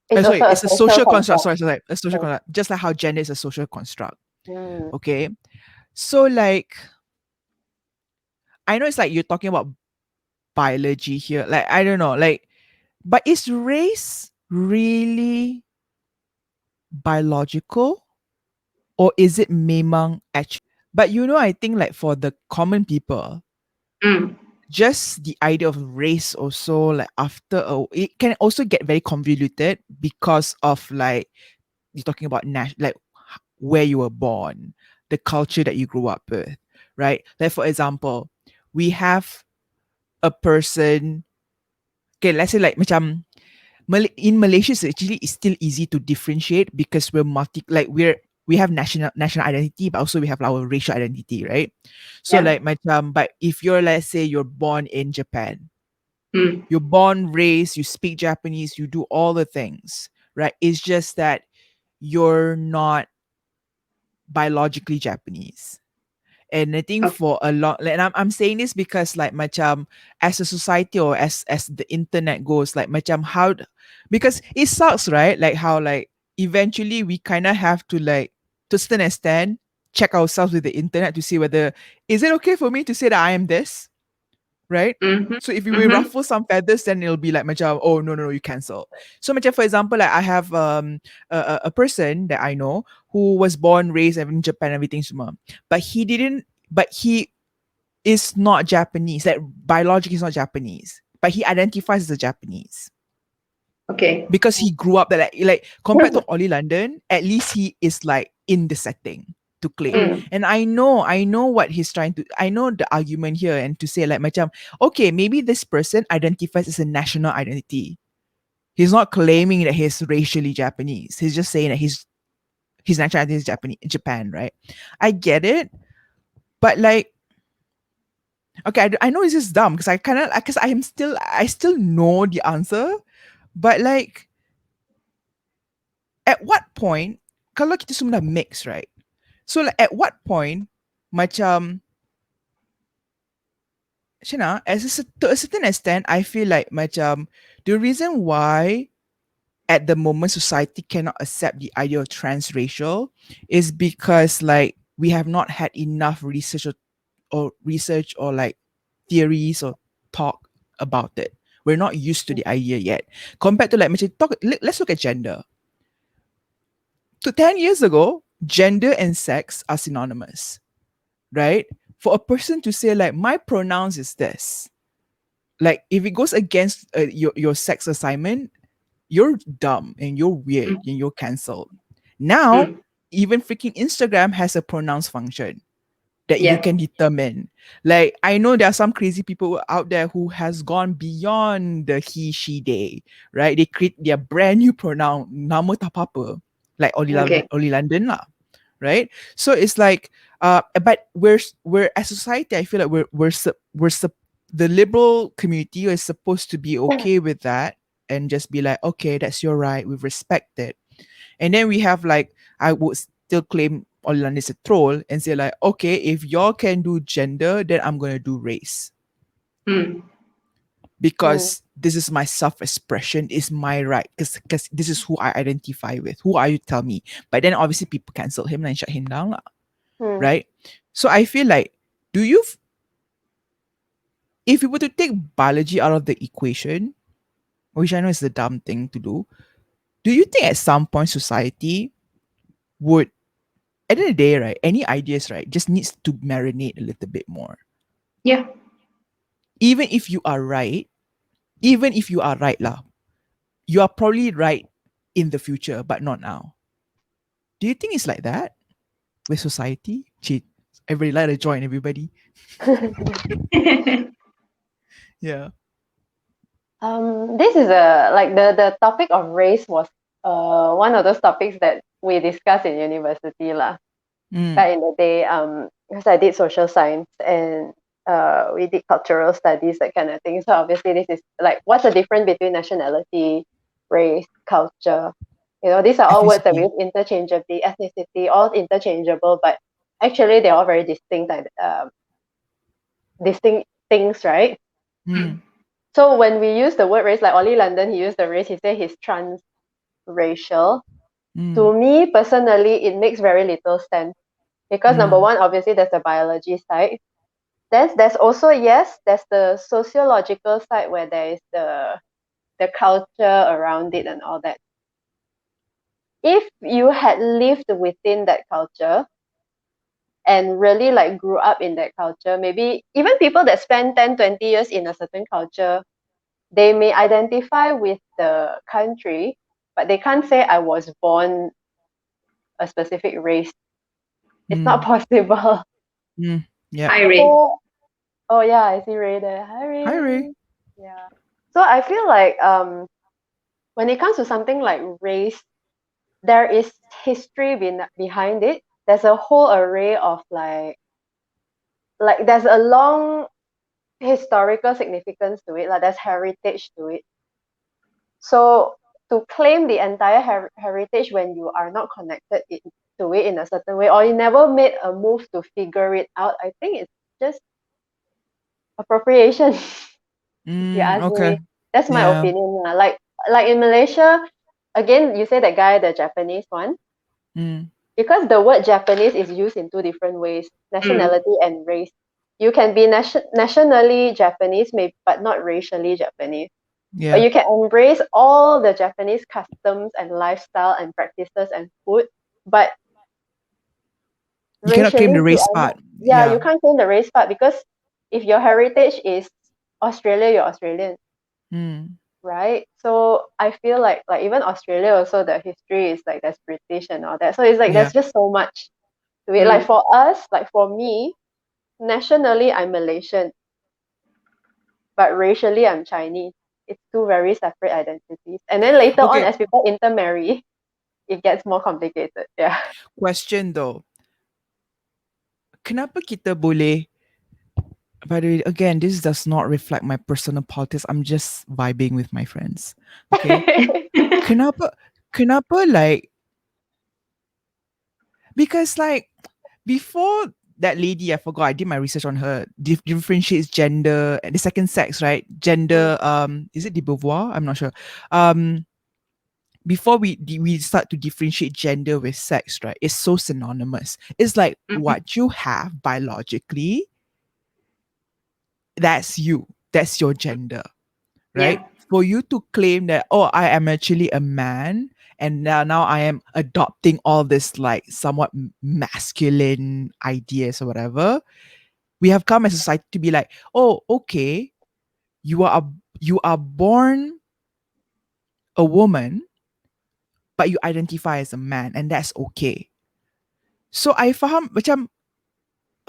It's Sorry, also a it's a social social construct. construct. Sorry, a social construct. Just like how gender is a social construct. Mm. Okay. So like, I know it's like you're talking about biology here. Like, I don't know. Like, but is race really biological, or is it memang actually? But I think like for the common people, Mm. just the idea of race also, like after it can also get very convoluted because of like you're talking about like where you were born, the culture that you grew up with, right? Like for example, we have a person. Okay, let's say like macam in Malaysia, it's still easy to differentiate because we have national identity, but also we have our racial identity, right? So Yeah. like macam, but if you're, let's say you're born in Japan, Mm. you're born, raised, you speak Japanese, you do all the things, right? It's just that you're not biologically Japanese. And I think Okay. for a lot, like, and I'm saying this because like macam as a society, or as the internet goes, like macam because it sucks, right? Like how like eventually we kind of have to like, to a certain extent, check ourselves with the internet to see whether is it okay for me to say that I am this, right? Mm-hmm. So if you will Mm-hmm. ruffle some feathers, then it'll be like macam, oh no, you cancel. So macam for example, like I have a person that I know who was born, raised in Japan, everything semua, but he is not Japanese. Like biologically, he's not Japanese, but he identifies as a Japanese Okay. because he grew up that like compared to Ollie London, at least he is like in the setting to claim. Mm. Mm. And I know what he's trying to. I know the argument here, and to say like macam, okay, maybe this person identifies as a national identity. He's not claiming that he's racially Japanese. He's just saying that his national identity is Japanese, Japan, right? I get it, but like, okay, I know this is dumb because because I still know the answer, but like, at what point, kalau kita semua dah mix, right? So like at what point, macam, Shana, to a certain extent, I feel like macam the reason why at the moment society cannot accept the idea of transracial is because like we have not had enough research or like theories or talk about it. We're not used to the idea yet. Compared to like macam let's look at gender. To 10 years ago, gender and sex are synonymous, right? For a person to say like my pronouns is this, like if it goes against your sex assignment, you're dumb and you're weird Mm. and you're cancelled. Now, Mm. even freaking Instagram has a pronouns function that you Yeah. can determine. Like I know there are some crazy people out there who has gone beyond the he she they, right? They create their brand new pronoun nama tak apa, like Okay. Oli London lah, right? So it's like but we're as a society, I feel like the liberal community is supposed to be okay with that and just be like, okay, that's your right, we respect it. And then we have like, I would still claim Olan is a troll and say like, okay, if y'all can do gender, then I'm gonna do race Mm. Mm. because this is my self-expression, is my right, because this is who I identify with. Who are you? Tell me. But then obviously people cancel him and shut him down, lah, Mm. right? So I feel like, do you, if you were to take biology out of the equation, which I know is the dumb thing to do you think at some point society would, at the end of the day, right, any ideas, right, just needs to marinate a little bit more. Yeah. Even if you are right, even if you are right, lah, you are probably right in the future, but not now. Do you think it's like that with society? Cheat. Everybody like to join, everybody. Yeah. This is a like the topic of race was one of those topics that we discussed in university lah. Mm. Back in the day, because I did social science and we did cultural studies, that kind of thing. So obviously, this is like, what's the difference between nationality, race, culture? You know, these are all words that we Ethnicity. use interchangeably. Ethnicity, all interchangeable, but actually they're all very distinct, distinct things, right? Mm. So when we use the word race, like Ollie London, he used the race. He said he's trans racial, Mm, to me personally, it makes very little sense. Because number mm, one, obviously there's the biology side. Then there's also, yes, there's the sociological side where there is the culture around it and all that. If you had lived within that culture and really like grew up in that culture, maybe even people that spend 10, 20 years in a certain culture, they may identify with the country, but they can't say I was born a specific race. It's not mm, possible. mm. Yeah. Hi, Ray. So, oh yeah, I see Ray there. Hi Hi, Ray. Ray. Yeah. So I feel like when it comes to something like race, there is history behind it. There's a whole array of like there's a long historical significance to it. Like there's heritage to it. So to claim the entire heritage when you are not connected to it in a certain way, or you never made a move to figure it out, I think it's just appropriation. If you ask Okay. me, that's my Yeah. opinion. Like in Malaysia, again, you say that guy, the Japanese one, Mm, because the word Japanese is used in two different ways, Mm. nationality and race. You can be nationally Japanese, maybe, but not racially Japanese. But yeah. you can embrace all the Japanese customs and lifestyle and practices and food, but You cannot racially claim the you race are part. not. Yeah, Yeah. you can't claim the race part because if your heritage is Australia, you're Australian, Mm, right? So I feel like even Australia also the history is like there's British and all that. So it's like yeah. there's just so much to it. Like Mm. for us, like for me, nationally I'm Malaysian, but racially I'm Chinese. It's two very separate identities. And then later on, Okay. as people intermarry, it gets more complicated. Yeah. Question though. Kenapa kita boleh, by the way, again, this does not reflect my personal politics. I'm just vibing with my friends. Okay. Kenapa, kenapa like, because like before that lady, I forgot, I did my research on her, differentiates gender and the second sex, right? Mm, Gender, is it de Beauvoir? I'm not sure. Um, before we start to differentiate gender with sex, right? It's so synonymous. It's like Mhm. what you have biologically, that's you. That's your gender, Yeah. right? For you to claim that, oh, I am actually a man, and now I am adopting all this like somewhat masculine ideas or whatever. We have come as a society to be like, oh, okay, you are you are born a woman, but you identify as a man, and that's okay. So I faham macam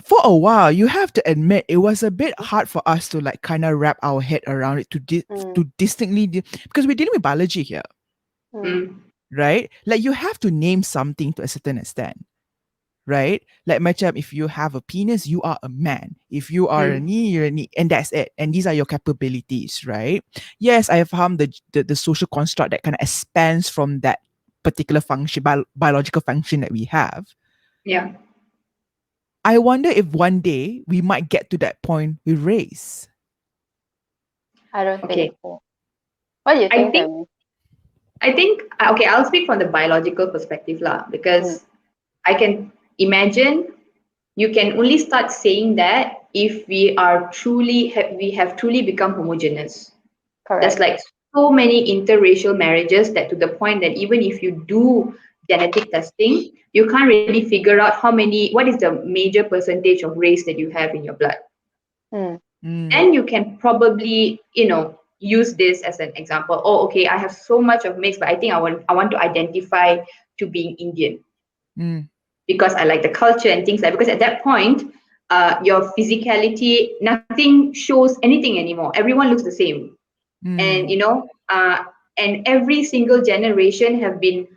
for a while, you have to admit it was a bit hard for us to like kind of wrap our head around it to mm, to distinctly because we're dealing with biology here, mm, Mm. right? Like you have to name something to a certain extent, right? Like macam if you have a penis, you are a man. If you are a Mm. knee, you're a knee, and that's it. And these are your capabilities, right? Yes, I have found the social construct that kind of expands from that particular function, biological function that we have. Yeah. I wonder if one day we might get to that point with race. I don't think Okay. so. What do you I think, think Tammy? okay, I'll speak from the biological perspective lah, Mm, because I can imagine you can only start saying that if we have truly become homogeneous. There's correct. like so many interracial marriages that to the point that even if you do genetic testing, you can't really figure out what is the major percentage of race that you have in your blood. Mm, Mm, Then you can probably, use this as an example. Oh, okay, I have so much of mix, but I think I want to identify to being Indian mm, because I like the culture and things like, because at that point, your physicality, nothing shows anything anymore. Everyone looks the same. And mm, and every single generation have been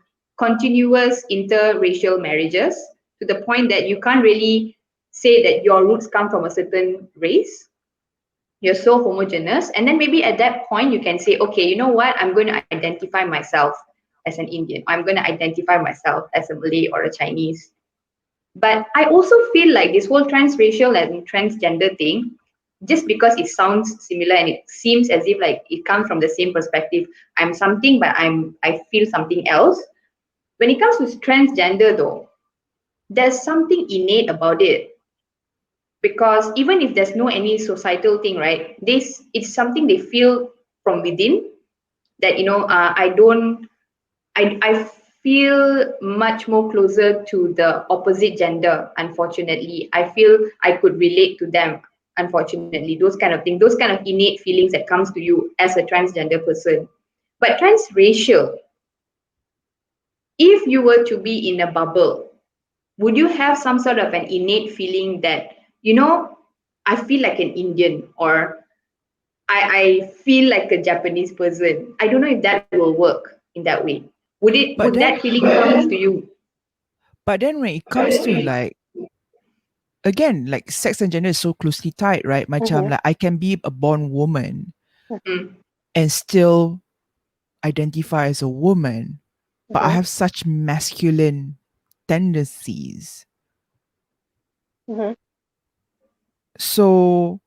continuous interracial marriages to the point that you can't really say that your roots come from a certain race. You're so homogeneous, and then maybe at that point you can say, okay, you know what, I'm going to identify myself as an Indian, I'm going to identify myself as a Malay or a Chinese. But I also feel like this whole transracial and transgender thing, just because it sounds similar and it seems as if like it comes from the same perspective. I'm something, but I feel something else. When it comes to transgender, though, there's something innate about it, because even if there's no any societal thing, right? This it's something they feel from within, that I don't I feel much more closer to the opposite gender. Unfortunately, I feel I could relate to them. Unfortunately, those kind of things, those kind of innate feelings that comes to you as a transgender person. But transracial, if you were to be in a bubble, would you have some sort of an innate feeling that, I feel like an Indian, or I feel like a Japanese person? I don't know if that will work in that way. Would But that then, feeling comes to you? when it comes to like, again, like sex and gender is so closely tied, right? Macam Mm-hmm. like I can be a born woman Mm, and still identify as a woman, but I Mm-hmm. have such masculine tendencies. Mm-hmm. So,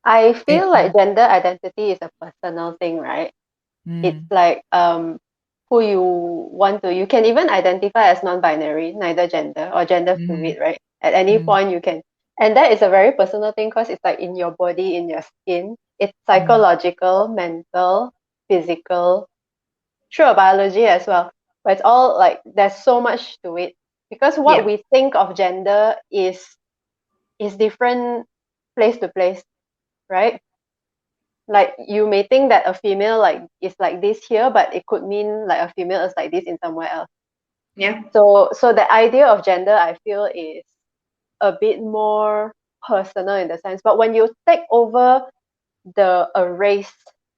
I and feel like gender identity is a personal thing, right? It's mm, like who you want to. You can even identify as non-binary, neither gender or gender mm, fluid, right? At any mm, point you can, and that is a very personal thing because it's like in your body, in your skin. It's mm. psychological, mental, physical, sure, biology as well. But it's all like there's so much to it because what yeah, we think of gender is different place to place, right? Like you may think that a female like is like this here, but it could mean like a female is like this in somewhere else. yeah. So the idea of gender I feel is a bit more personal in the sense. But when you take over the a race,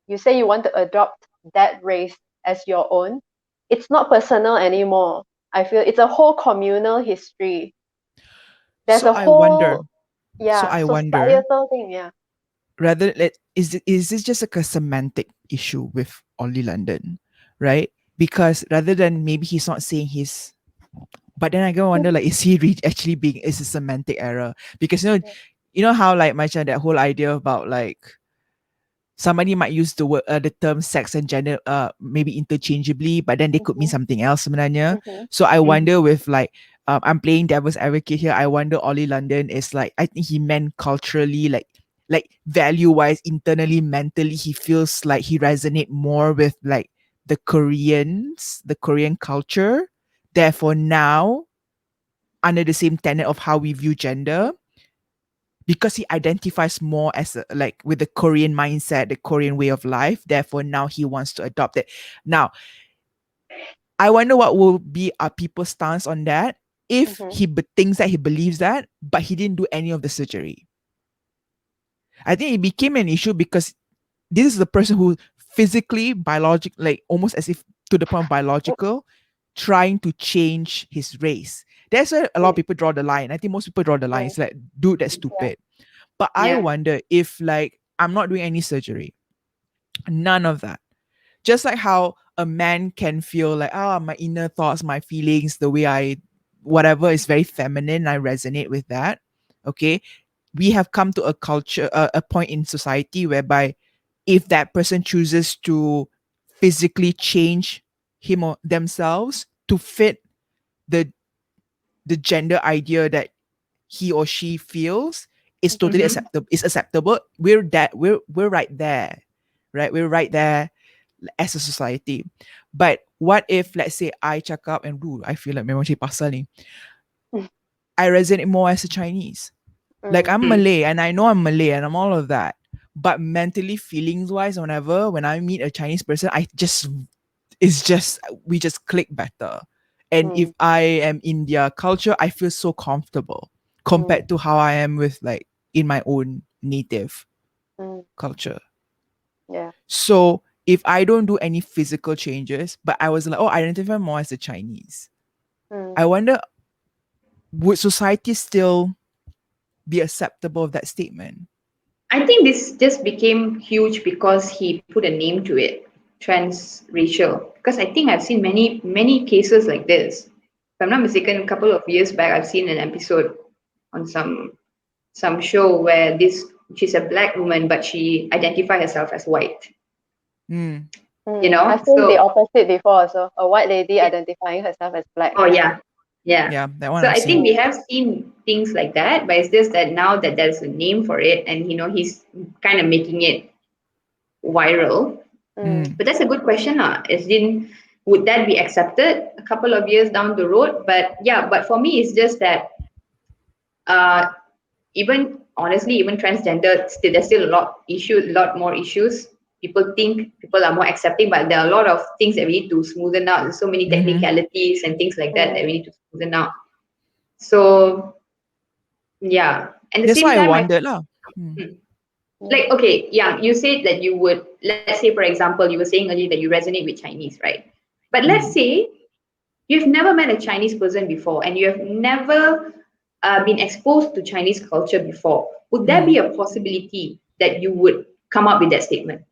you say you want to adopt that race as your own, it's not personal anymore. I feel it's a whole communal history. There's So a I wonder. whole So yeah, I wonder, societal thing, yeah. rather let is this just like a semantic issue with Ollie London, right? Because rather than maybe he's not saying his, but then I go wonder like is he actually being, is a semantic error? Because you know how like Macam that whole idea about like somebody might use the word the term sex and gender maybe interchangeably, but then they could mean Mm-hmm, something else sebenarnya. mm-hmm, So I Mm, wonder with like I'm playing devil's advocate here. I wonder Ollie London is like, I think he meant culturally, like value wise, internally, mentally, he feels like he resonate more with like the Koreans, the Korean culture. Therefore now, under the same tenet of how we view gender, because he identifies more as like with the Korean mindset, the Korean way of life. Therefore, now he wants to adopt it. Now, I wonder what will be our people's stance on that if mm-hmm, he thinks that he believes that, but he didn't do any of the surgery. I think it became an issue because this is the person who physically, biologic, like almost as if to the point of biological, trying to change his race. That's where a lot of mm, people draw the line. I think most people draw the line. mm, It's like, dude, that's yeah. stupid. But I yeah. wonder if like I'm not doing any surgery, none of that. Just like how a man can feel like, my inner thoughts, my feelings, the way I, whatever is very feminine, I resonate with that. Okay. We have come to a culture, a point in society whereby if that person chooses to physically change him or themselves to fit the gender idea that he or she feels, is totally Mm-hmm. acceptable. Is acceptable. We're right there, right? We're right there as a society. But what if, let's say, I cakap and I feel like memang cik pasal ni. I resonate more as a Chinese. Like Mm, I'm Mm, Malay and I know I'm Malay and I'm all of that. But mentally, feelings wise, when I meet a Chinese person, it's just, we just click better. And if mm, I am in their culture, I feel so comfortable mm, compared to how I am with like in my own native mm, culture. yeah. So if I don't do any physical changes, but I was like, oh, I identify more as a Chinese, Mm, I wonder, would society still be acceptable of that statement? I think this just became huge because he put a name to it, transracial. Because I think I've seen many cases like this. If I'm not mistaken, a couple of years back, I've seen an episode on some. some show where she's a black woman, but she identified herself as white. Mm. I've seen the So opposite before also. A white lady identifying herself as black. oh yeah. Yeah, that one So I've I think seen. we have seen things like that, but it's just that now that there's a name for it, and he's kind of making it viral. Mm. But that's a good question, lah. As in, would that be accepted a couple of years down the road? But yeah, but for me, it's just that uh, even honestly, even transgender, there's still a lot more issues. People think people are more accepting, but there are a lot of things that we need to smoothen out. There's so many Mm-hmm. technicalities and things like that we need to smoothen out. So yeah, at the That's same why I time, wondered lah. like okay, yeah, you said that you would, let's say for example, you were saying earlier that you resonate with Chinese, right? But let's say you've never met a Chinese person before and you have never been exposed to Chinese culture before. Would there be a possibility that you would come up with that statement?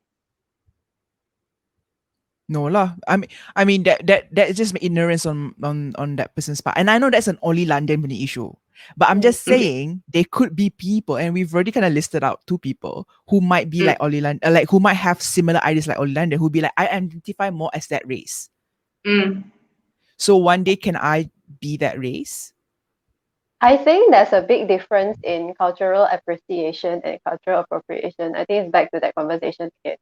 No lah. I mean that is just my ignorance on that person's part. And I know that's an only London punya issue. But I'm just Okay. saying there could be people, and we've already kind of listed out two people who might be like Oli London, like who might have similar ideas like Oli London, who'd be like, I identify more as that race. So one day can I be that race? I think there's a big difference in cultural appreciation and cultural appropriation. I think it's back to that conversation again.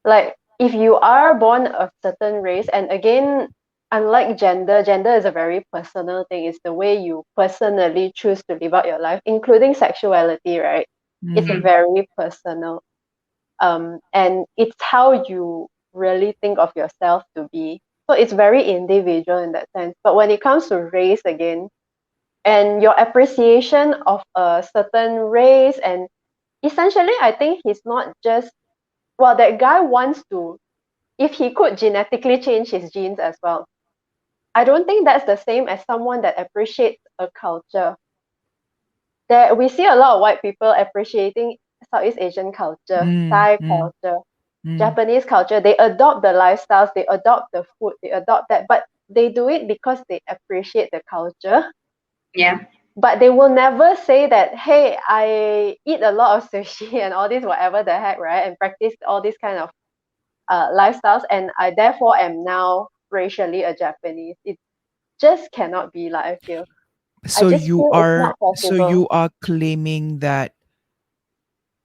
Like, if you are born a certain race, and again, unlike gender is a very personal thing. It's the way you personally choose to live out your life, including sexuality, right? It's very personal. And it's how you really think of yourself to be. So it's very individual in that sense. But when it comes to race again, and your appreciation of a certain race, and essentially I think he's not just, well, that guy wants to, if he could genetically change his genes as well. I don't think that's the same as someone that appreciates a culture. There we see a lot of white people appreciating Southeast Asian culture, Thai culture, Japanese culture. They adopt the lifestyles, they adopt the food, they adopt that, but they do it because they appreciate the culture. Yeah. But they will never say that, hey, I eat a lot of sushi and all this, whatever the heck, right? And practice all these kind of lifestyles, and I therefore am now racially a Japanese. It just cannot be like, I feel. I So just you feel it's are not possible. claiming that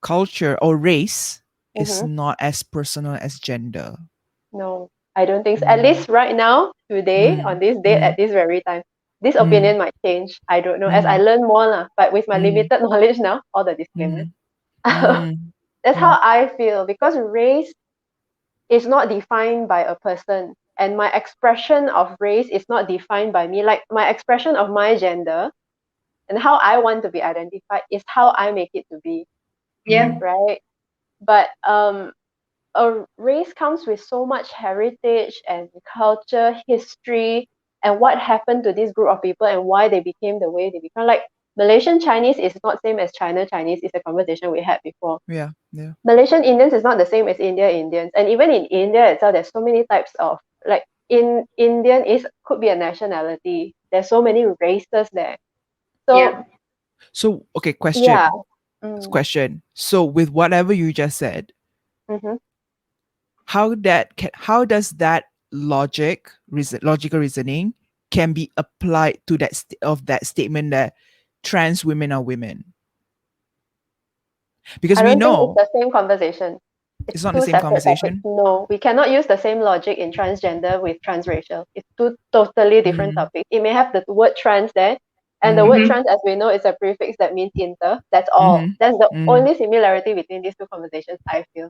culture or race is Mm-hmm. not as personal as gender. No, I don't think so. At least right now, today, on this date, at this very time, this opinion might change. I don't know. As I learn more, lah, but with my limited knowledge now, all the disclaimers. That's how I feel, because race is not defined by a person. And my expression of race is not defined by me. Like, my expression of my gender and how I want to be identified is how I make it to be, Yeah. right? But a race comes with so much heritage and culture, history, and what happened to this group of people and why they became the way they become. Like, Malaysian Chinese is not same as China Chinese. It's a conversation we had before. Yeah. Malaysian Indians is not the same as India Indians, and even in India itself, there's so many types of, like, in Indian is could be a nationality. There's so many races there. So Yeah. So okay, yeah. question. So with whatever you just said, Mm-hmm. how does that logical reasoning can be applied to that statement that trans women are women? Because I we don't think it's know the same conversation. It's it's not the two same separate topics. conversation. No, we cannot use the same logic in transgender with transracial. It's two totally different topics. It may have the word trans there, and the word trans, as we know, is a prefix that means inter. That's all. That's the only similarity between these two conversations, I feel.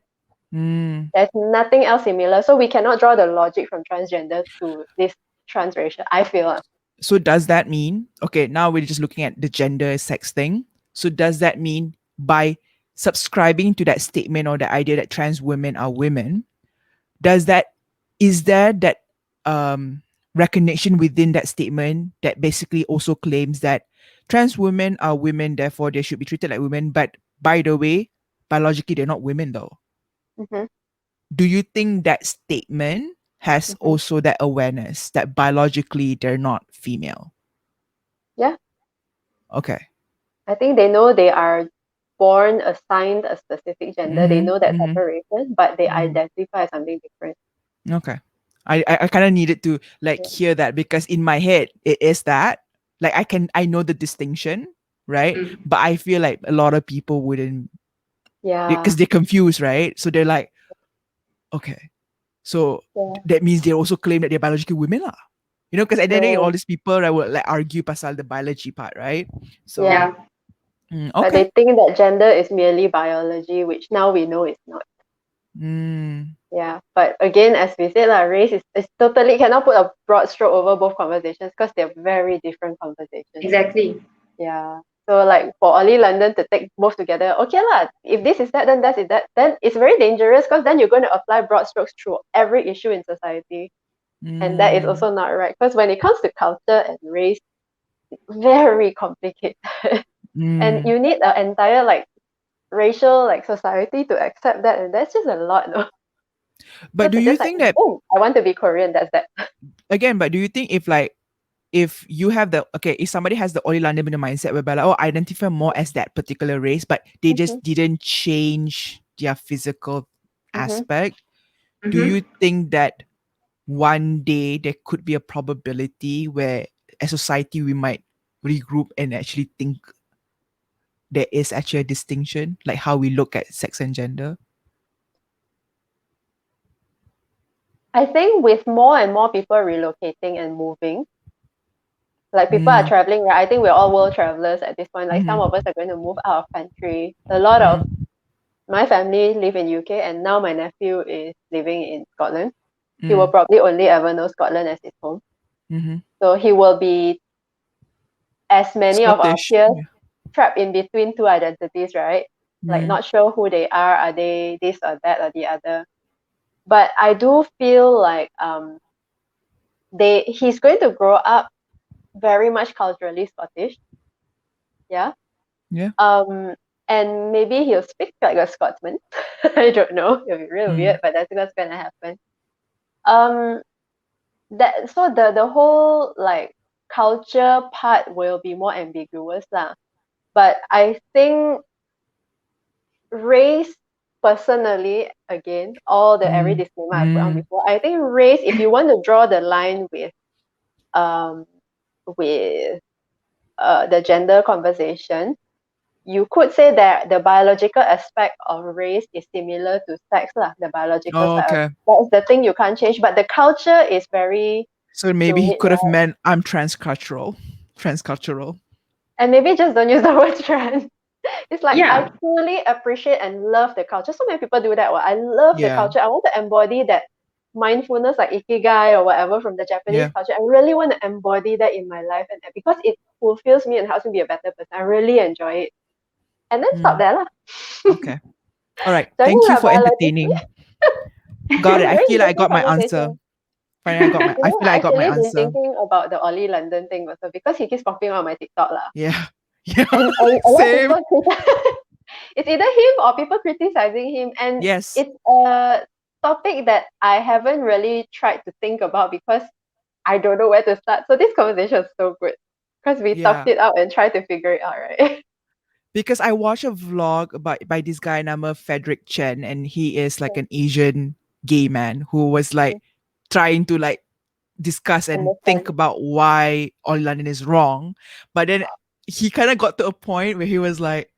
There's nothing else similar. So we cannot draw the logic from transgender to this transracial, I feel. So does that mean, okay, now we're just looking at the gender sex thing. So does that mean by subscribing to that statement or the idea that trans women are women, is there that recognition within that statement that basically also claims that trans women are women, therefore they should be treated like women, but by the way, biologically they're not women though? Mm-hmm. Do you think that statement has also that awareness that biologically they're not female? Yeah. Okay. I think they know they are born assigned a specific gender. They know that separation, but they identify as something different. Okay. I kind of needed to like Yeah. hear that because in my head it is that like I know the distinction, right? Mm. But I feel like a lot of people wouldn't because Yeah. they're confused, right? So they're like, okay, so Yeah. that means they also claim that they're biologically women lah. You know, because at the end of the day, all True. these people right, will like argue pasal the biology part, right? So Yeah. Yeah. But okay. they think that gender is merely biology, which now we know it's not. Mm, Yeah. But again, as we said, race is totally cannot put a broad stroke over both conversations because they're very different conversations. Exactly. Yeah. So like for Oli London to take both together, okay lah. If this is that, then that is that. Then it's very dangerous because then you're going to apply broad strokes through every issue in society, and that is also not right. Because when it comes to culture and race, it's very complicated, and mm. you need an entire like racial like society to accept that, and that's just a lot. No? But So do to you just like, think that oh, I want to be Korean. That's that. again? But do you think if you have the okay, if somebody has the Oli London mindset whereby like, oh, I identify more as that particular race, but they Mm-hmm, just didn't change their physical mm-hmm. aspect, do Mm-hmm. you think that one day there could be a probability where as society we might regroup and actually think there is actually a distinction, like how we look at sex and gender? I think with more and more people relocating and moving, like people are Mm, traveling, right? I think we're all world travelers at this point. Like some mm-hmm, of us are going to move out of country. A lot of mm-hmm, my family live in UK, and now my nephew is living in Scotland. He will mm, probably only ever know Scotland as his home. mm-hmm. So he will be, as many of our Scottish. peers, Yeah. trapped in between two identities, right? Like Mm, not sure who they are they this or that or the other? But I do feel like he's going to grow up very much culturally Scottish. Yeah. yeah. Um, and maybe he'll speak like a Scotsman. I don't know. It'll be real Mm, weird, but that's what's gonna happen. Um, that so the whole like culture part will be more ambiguous lah. But I think race personally, again, all the every mm, disclaimer I put on mm. before, I think race, if you want to draw the line um with the gender conversation, you could say that the biological aspect of race is similar to sex lah, the biological Oh, side of okay. it. That's the thing you can't change. But the culture is very So maybe he fluid, could have right? meant I'm transcultural. Transcultural. And maybe just don't use the word trans. It's like I Yeah. truly appreciate and love the culture. So many people do that. Well, I love the Yeah. culture. I want to embody that mindfulness, like ikigai or whatever from the Japanese Yeah. culture. I really want to embody that in my life, and because it fulfills me and helps me be a better person. I really enjoy it. And then stop Mm, there lah. okay. All right. Joining Thank you lah for biologically. entertaining. Got it. I Very feel like I interesting got my answer. conversation. Finally, I feel I like I got my actually been answer. thinking about the Ollie London thing also because he keeps popping on my TikTok lah. Yeah. Yeah. And a lot of Same. people it's either him or people criticizing him, and Yes. it's a topic that I haven't really tried to think about because I don't know where to start. So this conversation is so good because we Yeah. talked it out and tried to figure it out, right? Because I watched a vlog by this guy named Frederick Chen, and he is like an Asian gay man who was like trying to like discuss and think Understand. about why all London is wrong. But then he kind of got to a point where he was like,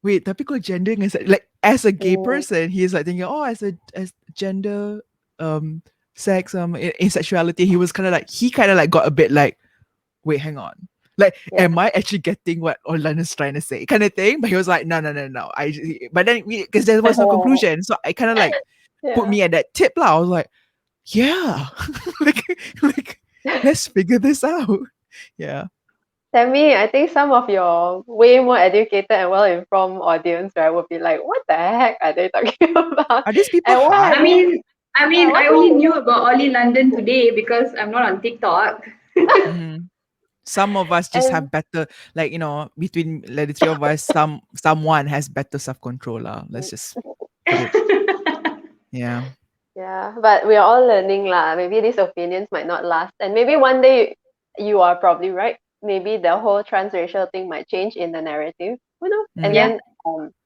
wait, tapi kau gender dengan like as a gay Mm, person, he's like thinking, oh, as gender, sex, asexuality, he kind of like got a bit like, wait, hang on. Like, yeah. am I actually getting what Orlando's trying to say? Kind of thing. But he was like, no, no, no, no. But then because there was no conclusion. So I kind of like put Yeah. me at that tip lah. I was like, yeah. like, like, let's figure this out. Yeah. Tammy, I think some of your way more educated and well-informed audience, right, would be like, what the heck are they talking about? Are these people And why hot? I are they, mean, yeah, I what's only wrong knew with about Ollie London today because I'm not on TikTok. Mhm. Some of us just and have better, like, between like, the three of us, someone has better self-control. Let's just put it. Yeah. yeah, but we are all learning lah. Maybe these opinions might not last, and maybe one day you are probably right. maybe the whole transracial thing might change in the narrative. Who knows? And Mm. then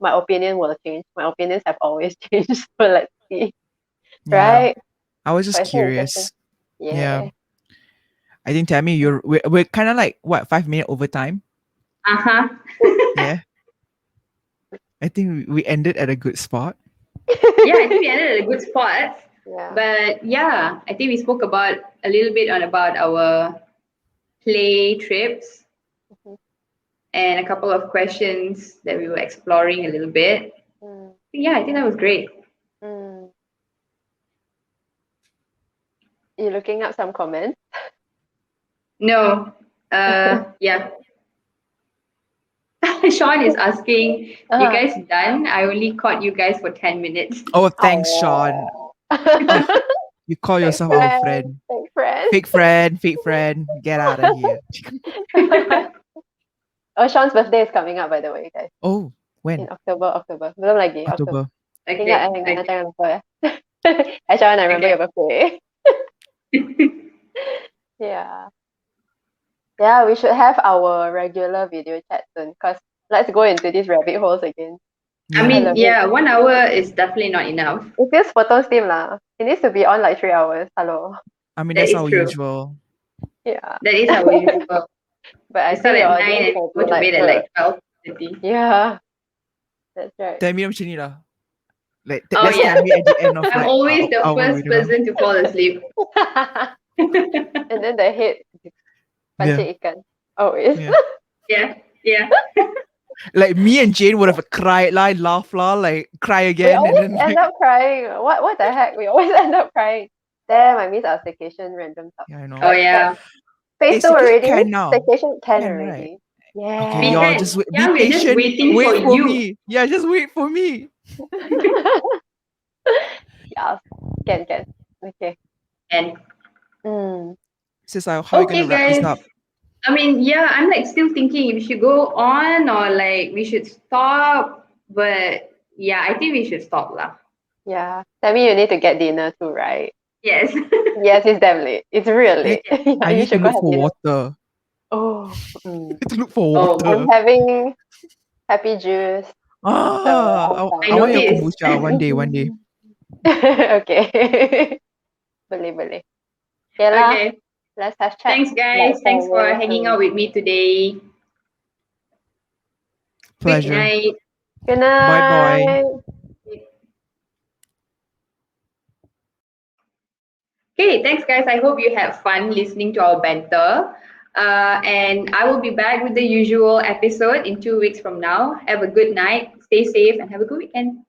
my opinion will change. My opinions have always changed. So let's see. Yeah. Right? I was just But it's so interesting. curious. Yeah. Yeah. I think Tammy, we're kind of like what 5 minutes over time. Uh-huh. Yeah. I think we ended at a good spot. Yeah, I think we ended at a good spot. Yeah. But yeah, I think we spoke about a little bit on about our play trips Mhm. and a couple of questions that we were exploring a little bit. Mm, Yeah, I think that was great. mm. You looking up some comments? No, yeah. Sean is asking, you Uh, guys done? I only caught you guys for 10 minutes. Oh, thanks, Sean. oh. Oh, you call Fake yourself our friend. friend. Fake friend. Fake friend, fake friend. Get out of here. Oh, Sean's birthday is coming up, by the way, guys. Oh, In when? October. Belum lagi, October. October. Ingat Okay, jangan okay. lupa ya. Hey, Sean, I remember Okay. your birthday. Yeah. Yeah, we should have our regular video chat soon, because let's go into these rabbit holes again. I Yeah. I mean, love it. yeah, 1 hour is definitely not enough. It feels photo steam lah. It needs to be on like 3 hours. Hello. I mean, That that's is our true. usual. Yeah. That is our usual. But I We start think your at 9 audience and will go be to like, bed at like 12:30. yeah, that's right. Tell me macam ni lah. Like Oh that's yeah. tell me at the end of I'm like always the our first video. person to fall asleep. And then the head Yeah. pancit ikan. Always. Yeah. Yeah, yeah. Like me and Jane would have cried, laugh, like cry We again, and always then end up crying. What the heck? We always end up crying. Damn, I miss our staycation random stuff. yeah, I know. Oh yeah. Phase two Staycation already? can now. Staycation can Can, right? already. Okay, We Yeah. y'all can. just wait, be Yeah, we're just patient. waiting for Wait for you. me. Yeah, just wait for me. Yeah, can. Okay. And Mm. Sis, how are you gonna okay, wrap this guys. up? I mean, yeah, I'm like still thinking if we should go on or like we should stop. But yeah, I think we should stop lah. Yeah. Tammy, you need to get dinner too, right? Yes. Yes, it's damn late. It's real late. Yeah. Yeah, I you need to should go look have for dinner. water. Oh, mm. I need to look for Oh, water. I'm having happy juice. So I want your noticed. kombucha one day. okay. Boleh. Okay lah. Okay. Let's have chat. Thanks, guys. Like Thanks for very hanging soon. out with me today. Good Pleasure. night. Good Bye bye. night. Okay, thanks, guys. I hope you had fun listening to our banter. And I will be back with the usual episode in 2 weeks from now. Have a good night, stay safe, and have a good weekend.